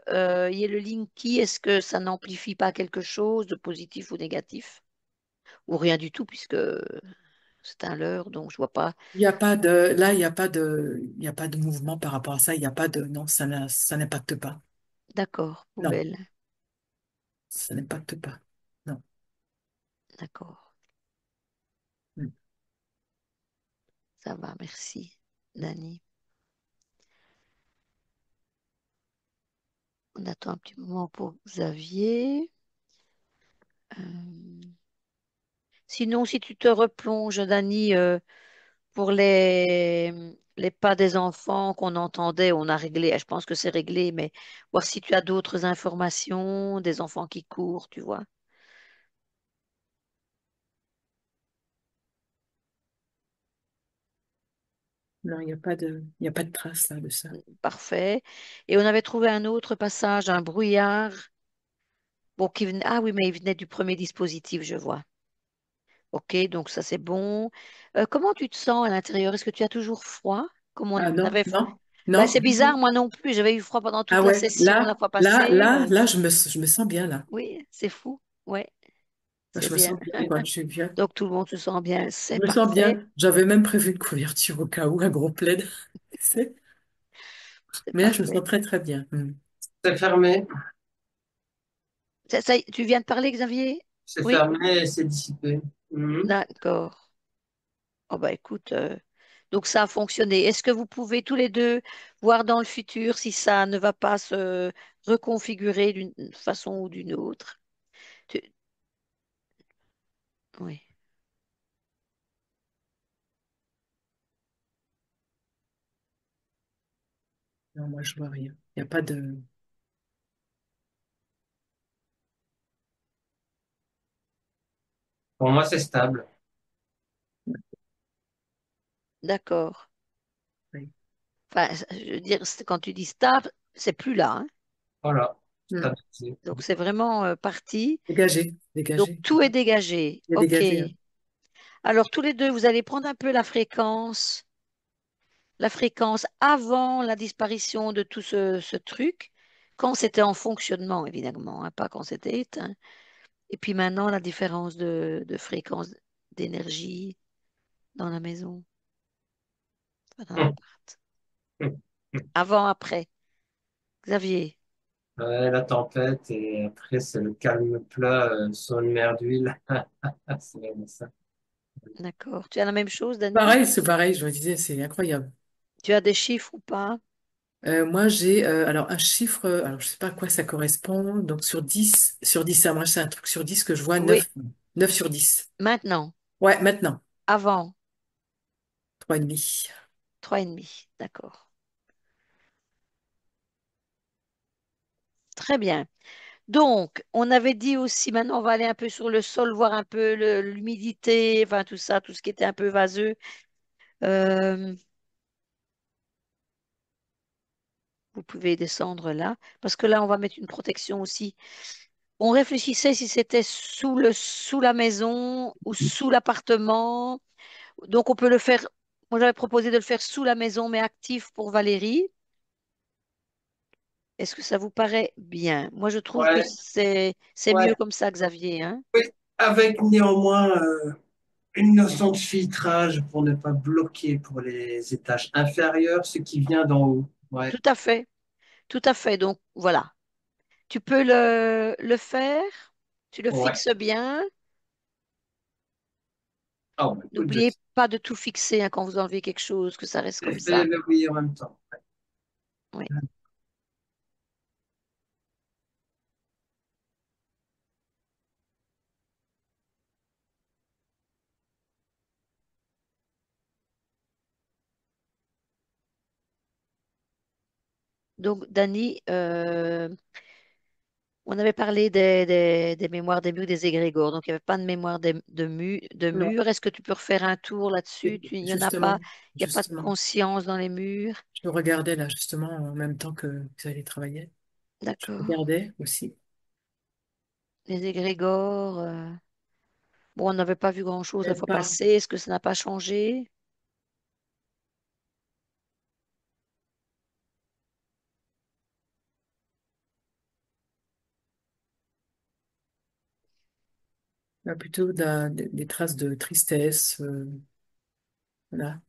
il y ait le Linky, est-ce que ça n'amplifie pas quelque chose de positif ou négatif? Ou rien du tout, puisque c'est un leurre, donc je vois pas. Il n'y a pas de, là, il y a pas de mouvement par rapport à ça. Il n'y a pas de, non, ça n'impacte pas. D'accord, Non, poubelle. ça n'impacte pas. Non. D'accord, Hmm. ça va, merci, Dani. On attend un petit moment pour Xavier. Euh, Sinon, si tu te replonges, Dani, pour les pas des enfants qu'on entendait, on a réglé, je pense que c'est réglé, mais voir si tu as d'autres informations, des enfants qui courent, tu vois. Non, il y a pas de trace là de ça. Parfait. Et on avait trouvé un autre passage, un brouillard Bon, ah oui, mais il venait du premier dispositif, je vois. Ok, donc ça c'est bon. Comment tu te sens à l'intérieur? Est-ce que tu as toujours froid? Comme on Ah non, avait... non, Ben, non, c'est du bizarre, tout. moi non plus. J'avais eu froid pendant toute Ah la ouais, session la fois là, passée. là, là, je me sens bien là. Oui, c'est fou. Ouais, Là, c'est je me bien. sens bien, quoi. Je suis bien. Donc tout le monde se sent bien. Je C'est me sens parfait. bien. J'avais même prévu une couverture au cas où, un gros plaid. Tu sais. C'est Mais là, je me parfait. sens très, très bien. C'est fermé, Tu viens de parler, Xavier? c'est Oui, fermé et c'est dissipé. Mhm. d'accord. Oh bah écoute, donc ça a fonctionné. Est-ce que vous pouvez tous les deux voir dans le futur si ça ne va pas se reconfigurer d'une façon ou d'une autre? Tu- Oui, Non, moi, je vois rien. Il n'y a pas de. Pour moi, c'est stable. d'accord. Oui. Enfin, je veux dire, quand tu dis stable, c'est plus là, hein. Voilà, Hmm. stabilisé. Donc c'est vraiment parti. Dégagé, Donc dégagé. tout est dégagé. Il est OK. dégagé, hein. Alors tous les deux, vous allez prendre un peu la fréquence avant la disparition de tout ce truc, quand c'était en fonctionnement, évidemment, hein, pas quand c'était éteint. Et puis maintenant, la différence de fréquence d'énergie dans la maison, pas dans Hum, l'appart. hum, hum. Avant, après. Xavier, Ouais, la tempête et après, c'est le calme plat sur une mer d'huile. C'est vraiment ça. d'accord. Tu as la même chose, Dani? C'est pareil, je me disais, c'est incroyable. Tu as des chiffres ou pas? Moi, j'ai alors un chiffre, alors je sais pas à quoi ça correspond, donc sur 10 ça, moi, c'est un truc sur 10 que je vois Oui, 9 sur 10. maintenant, Ouais, maintenant, avant, 3,5. 3,5. D'accord. Très bien. Donc, on avait dit aussi, maintenant on va aller un peu sur le sol, voir un peu l'humidité, enfin tout ça, tout ce qui était un peu vaseux. Euh, Vous pouvez descendre là, parce que là, on va mettre une protection aussi. On réfléchissait si c'était sous la maison ou sous l'appartement. Donc, on peut le faire. Moi, j'avais proposé de le faire sous la maison, mais actif pour Valérie. Est-ce que ça vous paraît bien? Moi, je trouve que Ouais, c'est mieux ouais. comme ça, Xavier, hein? Oui, avec néanmoins une notion de filtrage pour ne pas bloquer pour les étages inférieurs, ce qui vient d'en haut. Ouais, Tout à fait, tout à fait. Donc, voilà. Tu peux le faire, tu le ouais. fixes bien. Ah, bah, écoute, N'oubliez pas de tout fixer hein, quand vous enlevez quelque chose, que ça reste j'ai comme fait ça. verrouiller en même temps. Oui. Donc, Dani, on avait parlé des mémoires des murs, des égrégores. Donc, il n'y avait pas de mémoire de Non, murs. Est-ce que tu peux refaire un tour là-dessus? Il n'y en a pas. justement, Il n'y a pas de justement. conscience dans les murs. Je le regardais là, justement, en même temps que vous allez travailler. Je D'accord. regardais aussi. Les égrégores. Bon, on n'avait pas vu grand-chose la Même fois pas. passée. Est-ce que ça n'a pas changé? Plutôt des traces de tristesse. Voilà.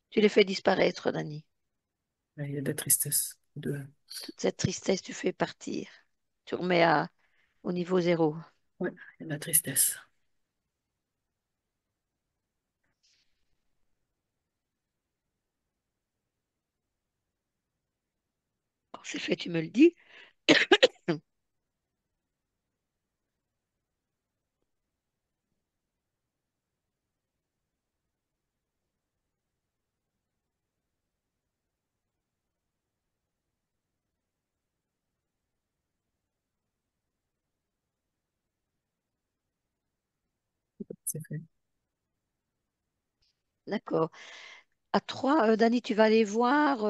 Tu les fais disparaître, Dani. Là, il y a de la tristesse. Toute cette tristesse, tu fais partir. Tu remets au niveau zéro. Ouais, il y a de la tristesse. Quand c'est fait, tu me le dis. C'est fait. D'accord. À trois, Dani, tu vas aller voir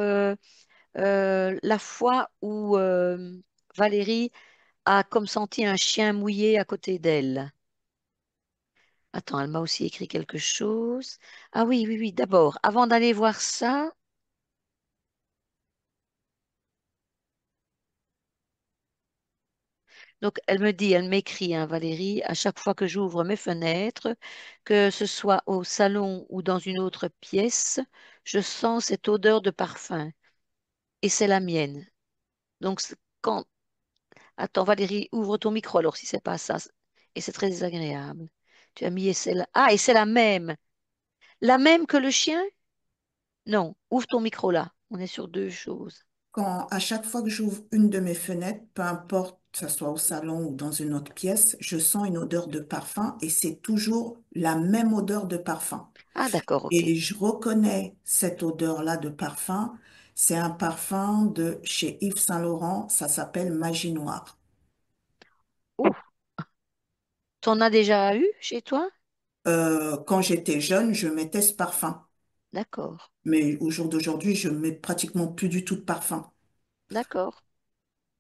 la fois où Valérie a comme senti un chien mouillé à côté d'elle. Attends, elle m'a aussi écrit quelque chose. Ah oui, oui, oui, d'abord, avant d'aller voir ça, donc elle me dit, elle m'écrit, hein, Valérie, à chaque fois que j'ouvre mes fenêtres, que ce soit au salon ou dans une autre pièce, je sens cette odeur de parfum et c'est la mienne. Donc quand... Attends, Valérie, ouvre ton micro alors si c'est pas ça. Et c'est très désagréable. Tu as mis et c'est la... Ah, et c'est la même. La même que le chien? Non, ouvre ton micro là. On est sur deux choses. À chaque fois que j'ouvre une de mes fenêtres, peu importe que ce soit au salon ou dans une autre pièce, je sens une odeur de parfum et c'est toujours la même odeur de parfum. Ah, d'accord, ok. Et je reconnais cette odeur-là de parfum. C'est un parfum de chez Yves Saint-Laurent. Ça s'appelle Magie Noire. Ouh, t'en as déjà eu chez toi? Quand j'étais jeune, je mettais ce parfum. D'accord, Mais au jour d'aujourd'hui, je mets pratiquement plus du tout de parfum. d'accord.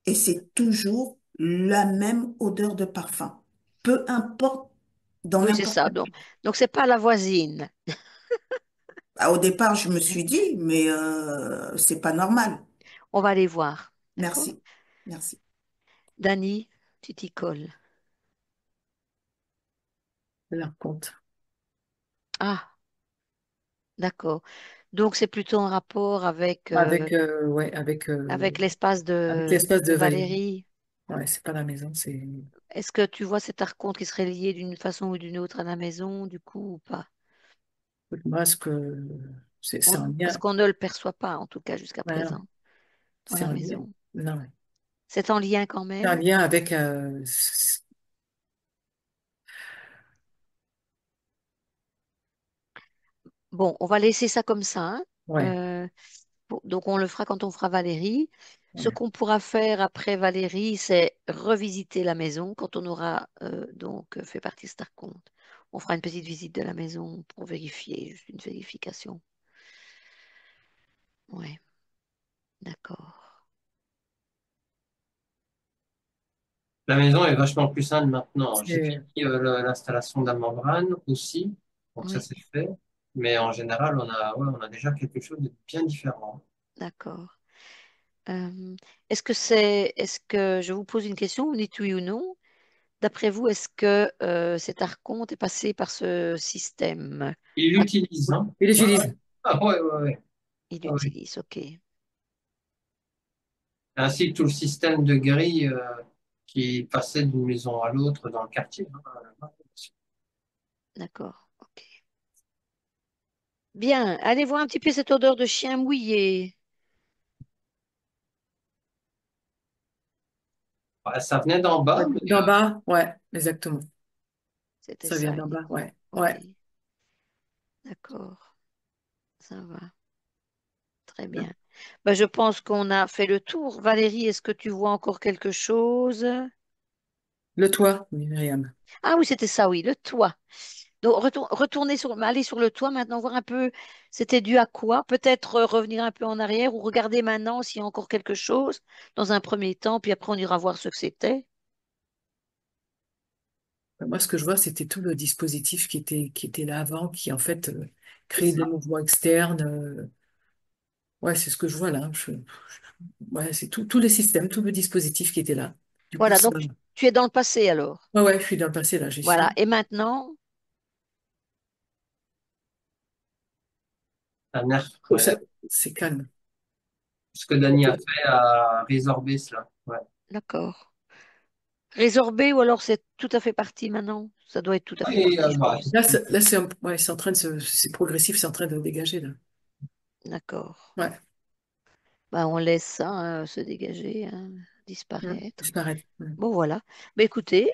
Et c'est toujours la même odeur de parfum. Peu importe dans Oui, c'est n'importe ça. quel... Donc c'est pas la voisine. Ah, au départ, je me suis dit, mais c'est pas normal. On va aller voir. D'accord? Merci. Merci. Dani, tu t'y colles. Leur compte. Ah, d'accord. Donc c'est plutôt en rapport Ouais, avec l'espace avec l'espace de de Valérie. Valérie. Ouais, c'est pas la maison, c'est Est-ce que tu vois cet archonte qui serait lié d'une façon ou d'une autre à la maison, du coup, ou pas? moi ce que c'est un Parce lien, qu'on ne le perçoit pas, en tout cas jusqu'à ouais, présent, dans c'est la un lien. maison. Non, ouais. C'est en lien quand C'est un même. lien avec Bon, on va laisser ça comme ça, hein. ouais, Euh, donc on le fera quand on fera Valérie. Ce ouais. qu'on pourra faire après Valérie, c'est revisiter la maison quand on aura fait partie de cet archonte. On fera une petite visite de la maison pour vérifier, juste une vérification. Ouais, d'accord. La maison est vachement plus simple maintenant. J'ai C'est fini l'installation de la membrane aussi, donc ça Oui, c'est fait. Mais en général, ouais, on a déjà quelque chose de bien différent. d'accord. Euh, est-ce que je vous pose une question, vous dites oui ou non? D'après vous, est-ce que cet archonte est passé par ce système? Il Ah, l'utilise, hein? il Ouais, ouais. utilise. Ah ouais, ouais, ouais. il Ah ouais. utilise, ok, Ainsi que tout le système de grille qui passait d'une maison à l'autre dans le quartier, hein. d'accord, ok. Bien, allez voir un petit peu cette odeur de chien mouillé. Ouais, ça venait d'en bas, mais D'en bas, ouais, exactement. C'était Ça vient ça d'en bas, uniquement. ouais, Ok, ouais. d'accord, ça va, très bien. Ben, je pense qu'on a fait le tour. Valérie, est-ce que tu vois encore quelque chose? Le toit, oui, Myriam. Ah oui, c'était ça, oui, le toit. Donc, aller sur le toit maintenant, voir un peu, c'était dû à quoi? Peut-être revenir un peu en arrière ou regarder maintenant s'il y a encore quelque chose dans un premier temps, puis après on ira voir ce que c'était. Moi, ce que je vois, c'était tout le dispositif qui était là avant, qui en fait c'est créait ça. des mouvements externes. Ouais, c'est ce que je vois là. Ouais, c'est tout les systèmes, tout le dispositif qui était là. Du coup, Voilà, ça. donc tu es dans le passé alors. Ouais, ouais, je suis dans le passé là, j'y Voilà, suis. et maintenant, Un air Oh, frais. c'est calme. Ce que Dany a fait a résorbé cela. Ouais. d'accord. Résorbé ou alors c'est tout à fait parti maintenant? Ça doit être tout à fait Et, parti, je bah, pense. Là, ouais, c'est en train de c'est progressif, c'est en train de dégager là. D'accord. Ouais, Bah, on laisse ça se dégager, hein, disparaître. disparaître. Bon, voilà. Mais écoutez,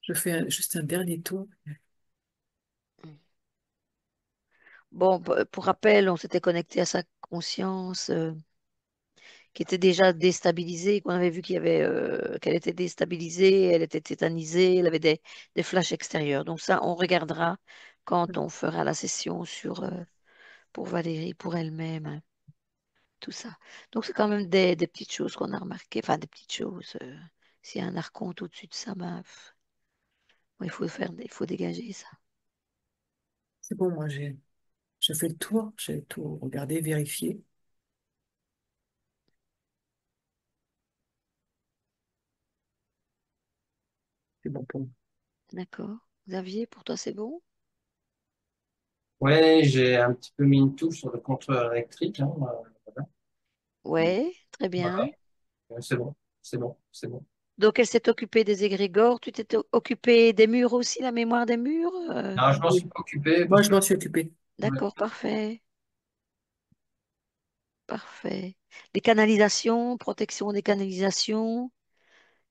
Je fais juste un dernier tour. bon, pour rappel, on s'était connecté à sa conscience qui était déjà déstabilisée, qu'on avait vu qu'elle était déstabilisée, elle était tétanisée, elle avait des flashs extérieurs. Donc ça, on regardera quand on fera la session pour Valérie, pour elle-même, hein. tout ça. Donc, c'est quand même des petites choses qu'on a remarquées, enfin, des petites choses. S'il y a un archonte au-dessus de ça, ben, bon, il faut dégager ça. C'est bon, moi, j'ai fait le tour, j'ai tout regardé, vérifié. C'est bon pour moi. D'accord. Xavier, pour toi, c'est bon? Ouais, j'ai un petit peu mis une touche sur le compteur électrique, hein, voilà. Ouais, très bien. Ouais, c'est bon, c'est bon, c'est bon. Donc, elle s'est occupée des égrégores. Tu t'es occupé des murs aussi, la mémoire des murs? Alors, je m'en suis Oui. pas occupé Moi, parce je que m'en suis occupée. ouais, D'accord, parfait. Parfait. Les canalisations, protection des canalisations,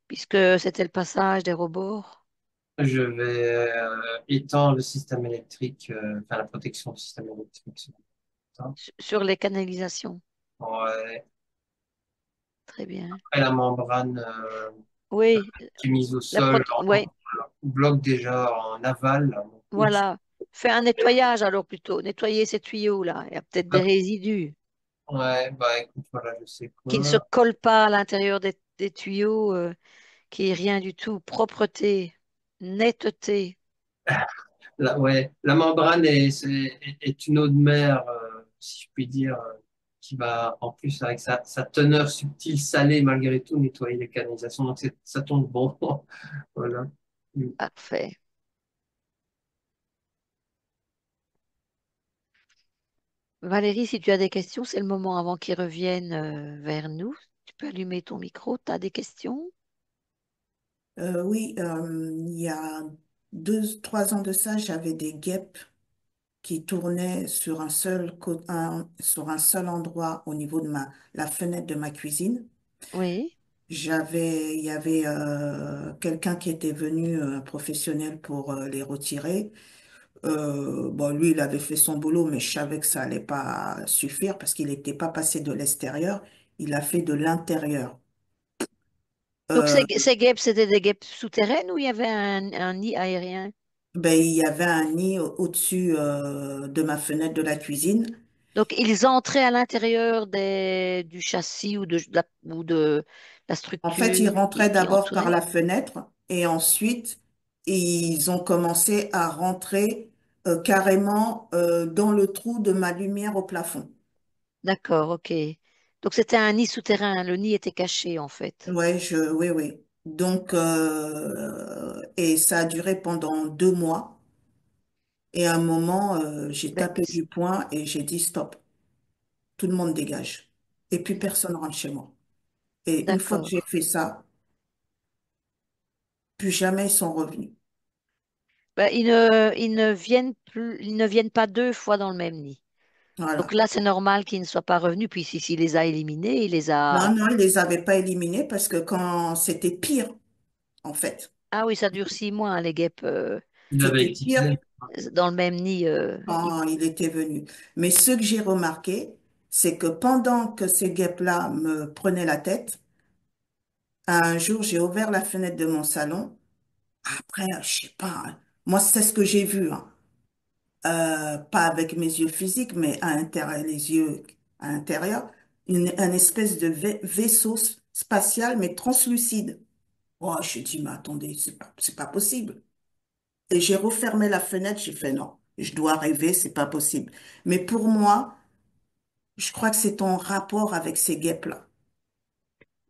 puisque c'était le passage des robots je vais étendre le système électrique, enfin la protection du système électrique sur ça. sur les canalisations. Ouais. Très bien. Après, la membrane Oui, qui est mise au sol ouais, bloque déjà en aval. Donc, oups. voilà. Fais un nettoyage alors plutôt. Nettoyer ces tuyaux-là. Il y a peut-être des résidus Ouais, bah écoute, voilà, je sais qui ne se quoi. collent pas à l'intérieur des tuyaux, qui est rien du tout. Propreté, netteté. Ouais, la membrane est une eau de mer, si je puis dire, qui va en plus avec sa teneur subtile salée malgré tout nettoyer les canalisations. Donc ça tombe bon. Voilà. Mm. Parfait. Valérie, si tu as des questions, c'est le moment avant qu'ils reviennent vers nous. Tu peux allumer ton micro. Tu as des questions? Oui, il y a 2, 3 ans de ça, j'avais des guêpes qui tournaient sur sur un seul endroit au niveau de la fenêtre de ma cuisine. Oui. Il y avait quelqu'un qui était venu, un professionnel, pour les retirer. Bon, lui, il avait fait son boulot, mais je savais que ça allait pas suffire parce qu'il n'était pas passé de l'extérieur, il a fait de l'intérieur. Donc, Euh, ces guêpes, c'était des guêpes souterraines ou il y avait un nid aérien? ben, il y avait un nid au-dessus de ma fenêtre de la cuisine. Donc, ils entraient à l'intérieur du châssis ou de la En fait, structure ils rentraient qui d'abord par entourait? la fenêtre et ensuite, ils ont commencé à rentrer carrément dans le trou de ma lumière au plafond. D'accord, ok. Donc, c'était un nid souterrain. Le nid était caché, en fait. Ouais, oui, oui. Donc, et ça a duré pendant 2 mois. Et à un moment, j'ai Ben, tapé du poing et j'ai dit stop, tout le monde dégage. Et puis personne rentre chez moi. Et une fois que d'accord. j'ai fait ça, plus jamais ils sont revenus. Ben, ils ne viennent pas deux fois dans le même nid. Donc Voilà. là, c'est normal qu'ils ne soient pas revenus. Puis s'il les a éliminés, il les a. Non, non, ils les avaient pas éliminés parce que quand c'était pire, en fait, Ah oui, ça dure 6 mois, hein, les guêpes Il avait c'était pire étiqueté. dans le même nid. quand il était venu. Mais ce que j'ai remarqué, c'est que pendant que ces guêpes-là me prenaient la tête, un jour, j'ai ouvert la fenêtre de mon salon. Après, je sais pas, hein. Moi, c'est ce que j'ai vu, hein. Pas avec mes yeux physiques, mais à l'intérieur, les yeux à l'intérieur, un espèce de vaisseau spatial, mais translucide. Oh, je dis, mais attendez, c'est pas possible. Et j'ai refermé la fenêtre, j'ai fait non, je dois rêver, c'est pas possible. Mais pour moi, je crois que c'est en rapport avec ces guêpes-là.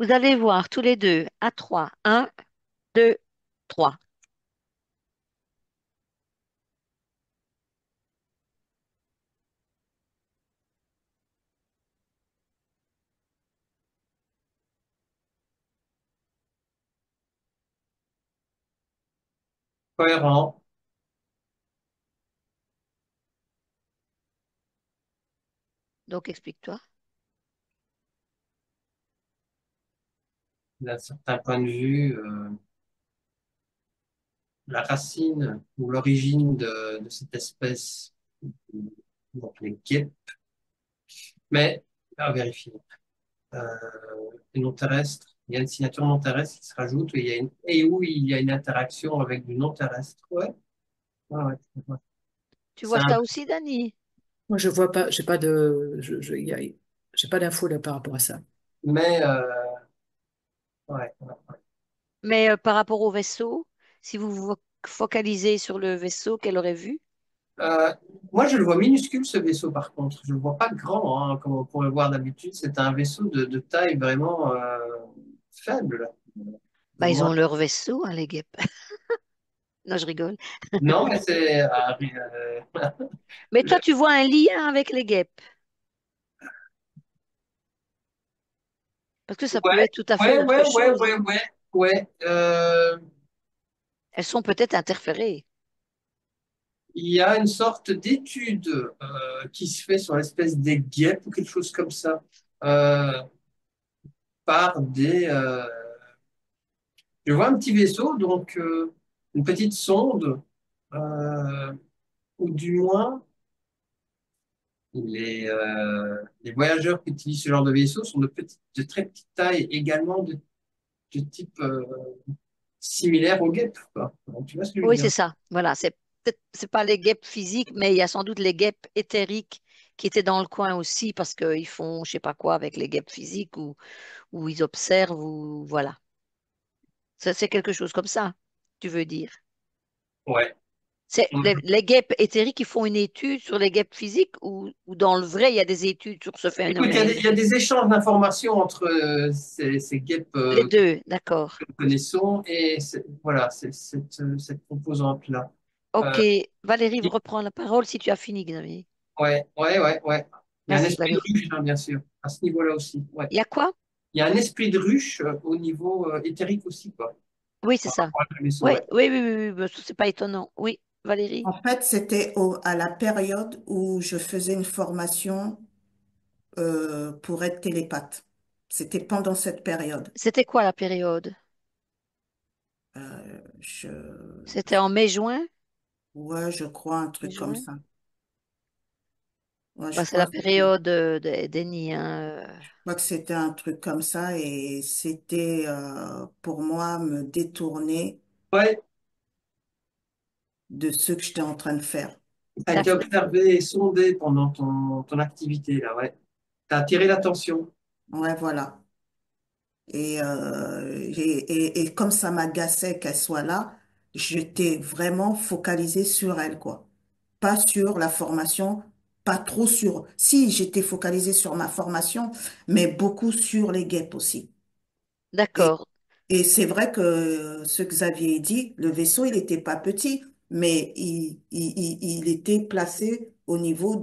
Vous allez voir tous les deux à trois. Un, deux, trois. Cohérent. Donc explique-toi. D'un certain point de vue, la racine ou l'origine de cette espèce, donc les guêpes, mais à vérifier. Euh, et non terrestre, il y a une signature non terrestre qui se rajoute et où il y a une interaction avec du non terrestre. Ouais, ouais, ouais. Ouais. Tu C'est vois un ça aussi, Dani? Moi, je vois pas, j'ai pas de, il y a j'ai pas d'infos là par rapport à ça. Mais ouais, ouais. Mais par rapport au vaisseau, si vous vous focalisez sur le vaisseau qu'elle aurait vu, Euh, moi, je le vois minuscule, ce vaisseau, par contre. Je le vois pas grand, hein, comme on pourrait le voir d'habitude. C'est un vaisseau de taille vraiment faible. De bah, ils moins... ont leur vaisseau, hein, les guêpes. Non, je rigole. Non, mais c'est... Mais toi, tu vois un lien avec les guêpes, parce que ça peut ouais, être tout à fait ouais, autre ouais, ouais, chose, ouais, hein. ouais, ouais. Elles sont peut-être interférées. Il y a une sorte d'étude qui se fait sur l'espèce des guêpes ou quelque chose comme ça, euh, par des... je vois un petit vaisseau, donc une petite sonde, euh, ou du moins... Les voyageurs qui utilisent ce genre de vaisseau sont de très petite taille, également de type similaire aux guêpes, quoi. Donc, tu vois ce que je veux Oui, dire? c'est ça. Voilà, c'est pas les guêpes physiques, mais il y a sans doute les guêpes éthériques qui étaient dans le coin aussi parce qu'ils font je sais pas quoi avec les guêpes physiques ou ils observent ou voilà. Ça, c'est quelque chose comme ça, tu veux dire. Ouais. C'est les guêpes éthériques qui font une étude sur les guêpes physiques ou dans le vrai, il y a des études sur ce Écoute, phénomène. il y a des échanges d'informations entre ces guêpes Les que deux, d'accord. nous connaissons et voilà, cette composante-là. Ok, Euh, Valérie reprend la parole si tu as fini, Xavier. ouais, ouais, ouais, ouais. Il y a un Vas-y, esprit de Valérie. ruche, hein, bien sûr, à ce niveau-là aussi. Ouais. Il y a quoi? Il y a un esprit de ruche au niveau éthérique aussi, quoi. Oui, c'est Par ça. rapport à la vaisseau, Oui, ouais. oui, oui, oui, oui, bah, c'est pas étonnant. Oui, Valérie. En fait, c'était à la période où je faisais une formation pour être télépathe. C'était pendant cette période. C'était quoi la période? Euh, je, C'était en mai-juin? ouais, je crois un truc comme Mai-juin? ça. Ouais, Bah, c'est la période des nids, hein. je crois que c'était un truc comme ça et c'était pour moi me détourner Ouais, de ce que j'étais en train de faire. tu as été D'accord, observé et sondé pendant ton activité, là, ouais. Tu as attiré l'attention. Ouais, voilà. Et comme ça m'agaçait qu'elle soit là, j'étais vraiment focalisée sur elle, quoi. Pas sur la formation, pas trop sur... Si, j'étais focalisée sur ma formation, mais beaucoup sur les guêpes aussi. Et, d'accord, et c'est vrai que ce que Xavier dit, le vaisseau, il n'était pas petit, mais il était placé au niveau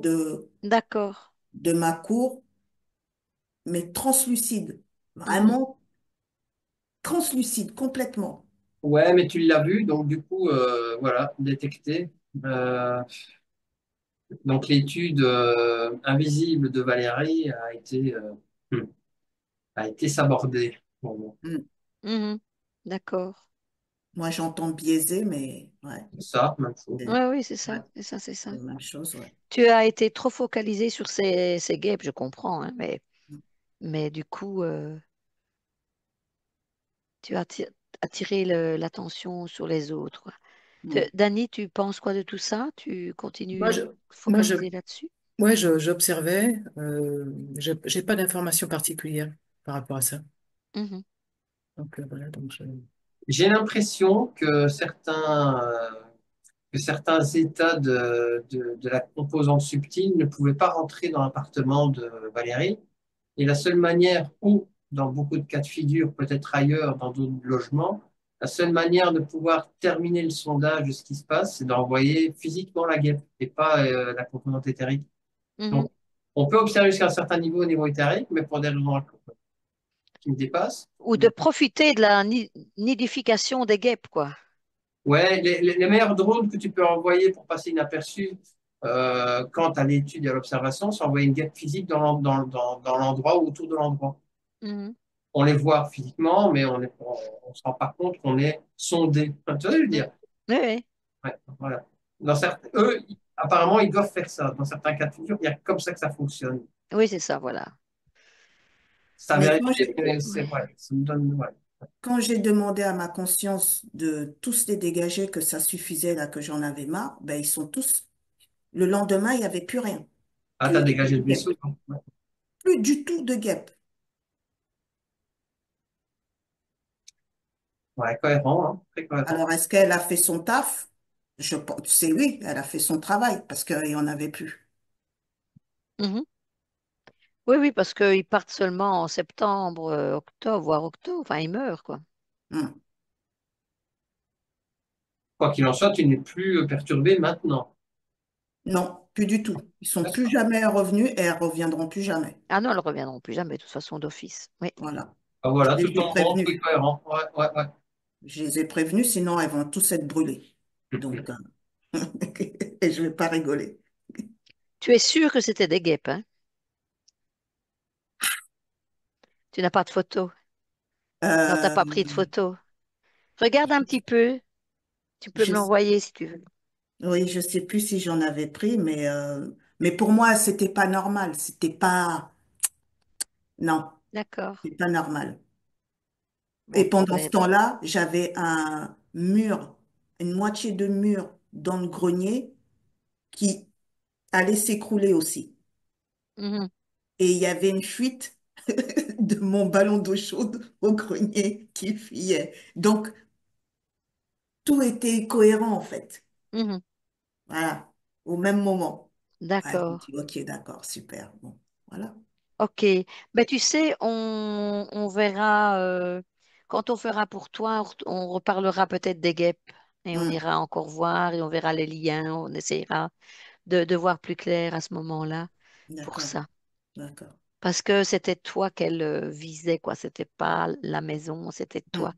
d'accord. de ma cour, mais translucide. Mhm. Vraiment translucide, complètement. Ouais, mais tu l'as vu, donc du coup, voilà, détecté. Euh, donc l'étude invisible de Valérie a été sabordée. Bon, Mm. Mhm. D'accord. Moi, j'entends biaisé, mais ouais, c'est ça, même chose. c'est Oui, oui, c'est ouais, ça, c'est ça, c'est ça. c'est la même chose, ouais. Tu as été trop focalisé sur ces guêpes, je comprends, hein, mais du coup, tu as attiré l'attention sur les autres, quoi. Mm. Dani, tu penses quoi de tout ça? Tu Moi, continues je, moi, je, focalisé là-dessus? ouais, j'observais, j'ai pas d'informations particulières par rapport à ça. Mhm. Donc, voilà, donc J'ai l'impression que certains états de la composante subtile ne pouvaient pas rentrer dans l'appartement de Valérie. Et la seule manière, ou dans beaucoup de cas de figure, peut-être ailleurs, dans d'autres logements, la seule manière de pouvoir terminer le sondage de ce qui se passe, c'est d'envoyer physiquement la guêpe et pas la composante éthérique. Mhm. Donc, on peut observer jusqu'à un certain niveau au niveau éthérique, mais pour des raisons qui me dépassent. Ou de profiter de la nidification des guêpes, quoi. Ouais, les meilleurs drones que tu peux envoyer pour passer inaperçu quant à l'étude et à l'observation, c'est envoyer une guêpe physique dans l'endroit ou autour de l'endroit. Mhm. On les voit physiquement, mais on se rend pas compte qu'on est sondé. Enfin, tu vois ce que je veux Mhm. dire? Oui, oui, Ouais, voilà. Eux, apparemment, ils doivent faire ça. Dans certains cas de figure, il y a comme ça que ça fonctionne. oui, c'est ça, voilà. Ça Mais vérifie, mais c'est, Ouais. ouais, ça me donne, ouais. quand j'ai demandé à ma conscience de tous les dégager, que ça suffisait, là, que j'en avais marre, ben, ils sont tous... Le lendemain, il n'y avait plus rien. Ah, Que t'as des dégagé le guêpes. vaisseau, non? Ouais. plus du tout de guêpes. Ouais, cohérent, hein, très cohérent. Alors, est-ce qu'elle a fait son taf? Je pense, c'est oui, elle a fait son travail parce qu'il n'y en avait plus. Mhm. Oui, oui, parce qu'ils partent seulement en septembre, octobre, voire octobre. Enfin, ils meurent, quoi. Hmm. Quoi qu'il en soit, tu n'es plus perturbé maintenant. Non, plus du tout. Ils sont plus D'accord. jamais revenus et elles reviendront plus jamais. Ah non, elles ne reviendront plus jamais, de toute façon, d'office. Oui. Voilà. Ah, Je voilà, les tout ai en bon, tout prévenus. est cohérent. Ouais, ouais, ouais. Je les ai prévenus, sinon elles vont tous être brûlées. Donc, et je vais pas rigoler. Tu es sûr que c'était des guêpes, hein? Tu n'as pas de photo. Non, tu n'as Euh, pas pris de photo. Regarde un petit peu. Tu peux me je, l'envoyer si tu veux. oui, je sais plus si j'en avais pris, mais pour moi, c'était pas normal. C'était pas, non, D'accord. c'est pas normal. Bon, Et pendant ce ben, temps-là, j'avais un mur, une moitié de mur dans le grenier qui allait s'écrouler aussi. mhm, Et il y avait une fuite de mon ballon d'eau chaude au grenier qui fuyait. Donc, tout était cohérent en fait. mhm. Voilà, au même moment. Ouais, je me D'accord. dis, ok, d'accord, super. Bon, voilà. Ok. Ben, tu sais, on verra quand on fera pour toi, on reparlera peut-être des guêpes et on Hmm, ira encore voir et on verra les liens. On essaiera de voir plus clair à ce moment-là pour d'accord, ça. d'accord. Parce que c'était toi qu'elle visait, quoi. C'était pas la maison, c'était Hmm, toi.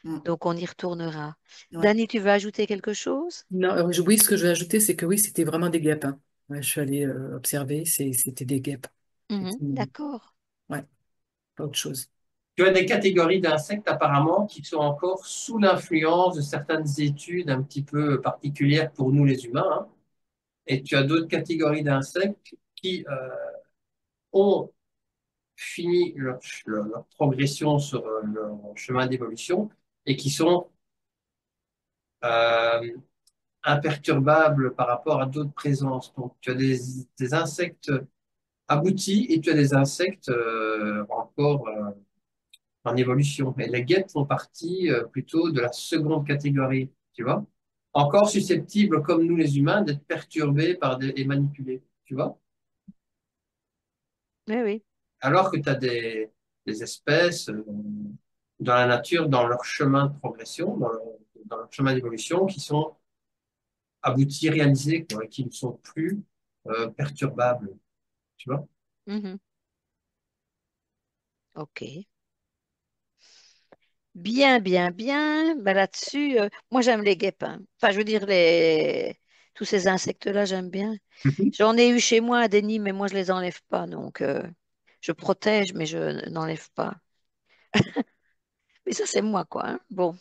hmm, Donc on y retournera. ouais. Dani, tu veux ajouter quelque chose? Non, oui, ce que je vais ajouter, c'est que oui, c'était vraiment des guêpes, hein. Ouais, je suis allée observer, c'était des guêpes. Mhm, Effectivement. d'accord. Ouais, pas autre chose. Tu as des catégories d'insectes apparemment qui sont encore sous l'influence de certaines études un petit peu particulières pour nous les humains, hein. Et tu as d'autres catégories d'insectes qui ont fini leur progression sur leur chemin d'évolution et qui sont euh, imperturbables par rapport à d'autres présences. Donc, tu as des insectes aboutis et tu as des insectes encore en évolution. Et les guêpes font partie plutôt de la seconde catégorie, tu vois. Encore susceptibles, comme nous les humains, d'être perturbés et manipulés, tu vois. Oui, oui. Alors que tu as des espèces dans la nature, dans leur chemin de progression, dans leur chemin d'évolution, qui sont aboutis, réalisés, quoi, et qui ne sont plus perturbables, tu vois. Mhm. Ok. Bien, bien, bien. Ben, là-dessus, moi j'aime les guêpes, hein. Enfin, je veux dire, tous ces insectes-là, j'aime bien. Mhm. J'en ai eu chez moi à des nids, mais moi je les enlève pas. Donc, je protège, mais je n'enlève pas. Mais ça, c'est moi, quoi, hein. Bon,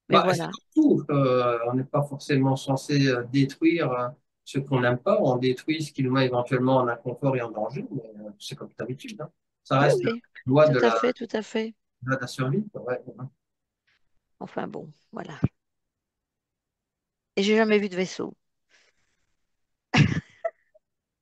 mais Bah, c'est voilà. comme tout. On n'est pas forcément censé détruire ce qu'on n'aime pas. On détruit ce qui nous met éventuellement en inconfort et en danger, mais c'est comme d'habitude, hein. Ça Oui, reste la oui. loi Tout à fait, tout à fait. de la survie, quoi. Ouais, ouais. Enfin bon, voilà. Et j'ai jamais vu de vaisseau.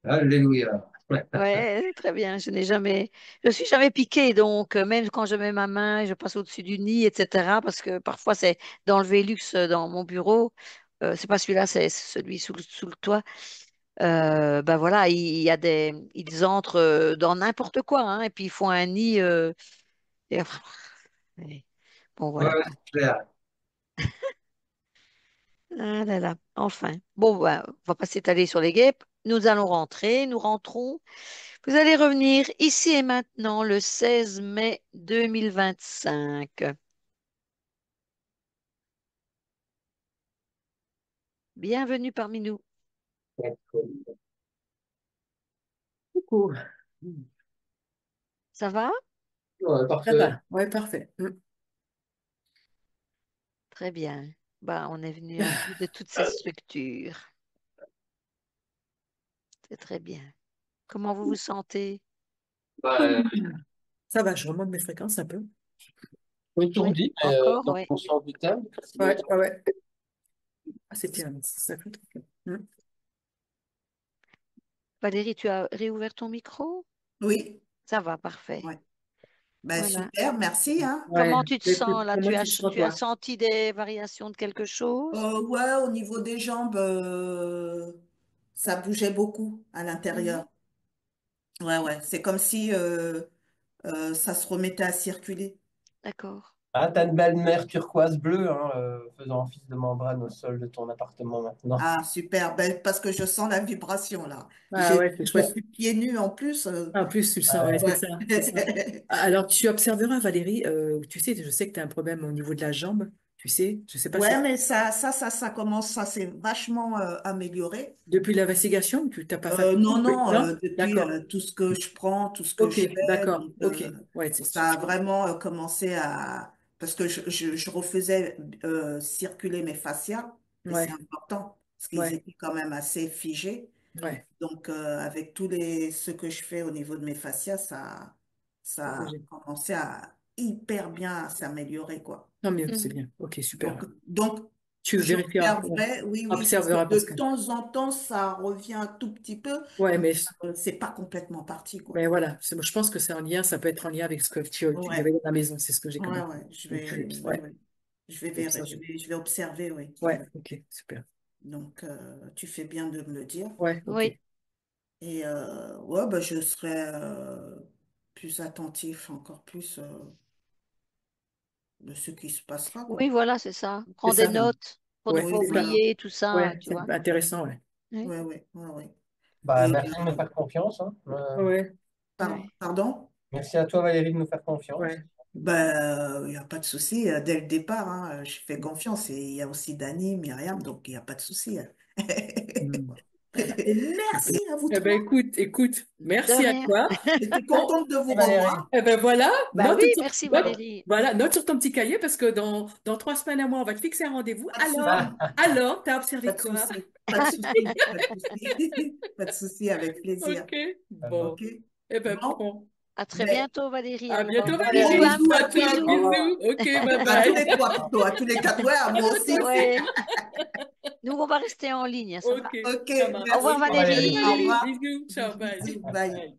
Alléluia. Ouais. Ouais, très bien. Je suis jamais piquée, donc même quand je mets ma main, je passe au-dessus du nid, etc. Parce que parfois c'est dans le Velux, dans mon bureau. C'est pas celui-là, c'est celui sous le toit. Ben voilà, il y a ils entrent dans n'importe quoi, hein, et puis ils font un nid. Et- et- bon Ouais, voilà ouais, quoi. c'est clair. Ah là là. Enfin, bon, ben, on va pas s'étaler sur les guêpes. Nous allons rentrer. Nous rentrons. Vous allez revenir ici et maintenant le 16 mai 2025. Bienvenue parmi nous. Coucou. Ça va? Ouais, Ça parfait. va, ouais, parfait. Très bien. Bah, on est venu à bout de toutes ces structures. C'est très bien. Comment vous vous sentez? Ben, Ça va, je remonte mes fréquences un peu. Oui, étourdi, mais encore, dans oui. le sens du terme. Ouais, ouais, ouais. Ah, c'était un sacré truc. Valérie, tu as réouvert ton micro? Oui, Ça va, parfait. ouais. Ben, Voilà. super, merci, hein. Comment Ouais. tu te Mais sens là? comment tu te sens, Tu as toi? senti des variations de quelque chose? Ouais, au niveau des jambes, ça bougeait beaucoup à Mhm. l'intérieur. Ouais, ouais, c'est comme si ça se remettait à circuler. D'accord. Ah, t'as une belle mer turquoise bleue, hein, faisant office de membrane au sol de ton appartement maintenant. Ah, super, ben, parce que je sens la vibration là. Ah ouais, c'est Je chouette. suis pieds nus en plus. En plus, tu le sens, ouais, Ouais. c'est Ouais. ça, c'est ça. Alors, tu observeras, Valérie, tu sais, je sais que tu as un problème au niveau de la jambe, tu sais, je sais pas si Ouais, mais ça commence, ça s'est vachement amélioré. depuis l'investigation, tu t'as pas fait attention. Non, non, Non? depuis D'accord. tout ce que je prends, tout ce que Ok, je fais, d'accord, donc ok. Ouais, ça a vraiment commencé parce que je refaisais circuler mes fascias, et c'est ouais, important, parce qu'ils ouais, étaient quand même assez figés. ouais. Donc, avec ce que je fais au niveau de mes fascias, C'est ça a bien. commencé à hyper bien s'améliorer, quoi. Tant mieux, c'est Mhm. bien. Ok, super. Donc, Tu vérifieras, ouais. j'observerai, oui, oui, parce que Observeras de parce que, temps en temps, ça revient un tout petit peu, ouais, mais c'est pas complètement parti, quoi. mais voilà, je pense que c'est en lien, ça peut être en lien avec ce que tu Ouais, avais dans la maison, c'est ce que j'ai ouais, compris. ouais, Donc, oui, ouais, oui. observer. Je vais observer, oui. Ouais, ok, super. Donc, tu fais bien de me le dire. Ouais, ok. Oui. Et ouais, bah, je serai plus attentif, encore plus de ce qui se passera, Oui, quoi. voilà, c'est ça. C'est Prends des ça. notes pour ne Ouais, pas Oui, c'est ça. voilà. oublier tout ça, Ouais, tu c'est vois. intéressant, ouais. Oui, Ouais, ouais, ouais, ouais. Bah, Et merci de me faire confiance, hein. Ouais, oui. pardon? Merci à toi, Valérie, de nous faire confiance. ouais. Ben, il n'y a pas de souci. Dès le départ, hein, je fais confiance. Et il y a aussi Dani, Myriam, donc il n'y a pas de souci, hein. Hmm. Et Super. merci à vous Eh ben, trois. écoute, De merci à rien. toi. J'étais On- contente de vous Merci, Valérie. revoir. eh ben voilà, Bah oui, merci Valérie. note sur ton petit cahier parce que dans 3 semaines à moi, on va te fixer un rendez-vous. Pas de souci. Alors, t'as Pas observé de quoi? souci. Pas de souci. Pas de souci. Pas de souci, avec plaisir. Ok, bon. OK? Eh ben, Bon, bon. À très ben, bientôt Valérie À alors. bientôt, gros Bisous, Valérie. hein. bisous à À tous toi, les Au deux. revoir. bisous. Ok, bye À tous bye. les trois plutôt, à tous les quatre. Ouais, à moi aussi. Ouais. Nous, on va rester en ligne, hein, ça va. Ok, OK, ça marche. Au revoir Ok, merci. Au revoir, salut Valérie. Au Valérie. Valérie. revoir. Bisous. Ciao, bye. Bisous. Bye. Bye.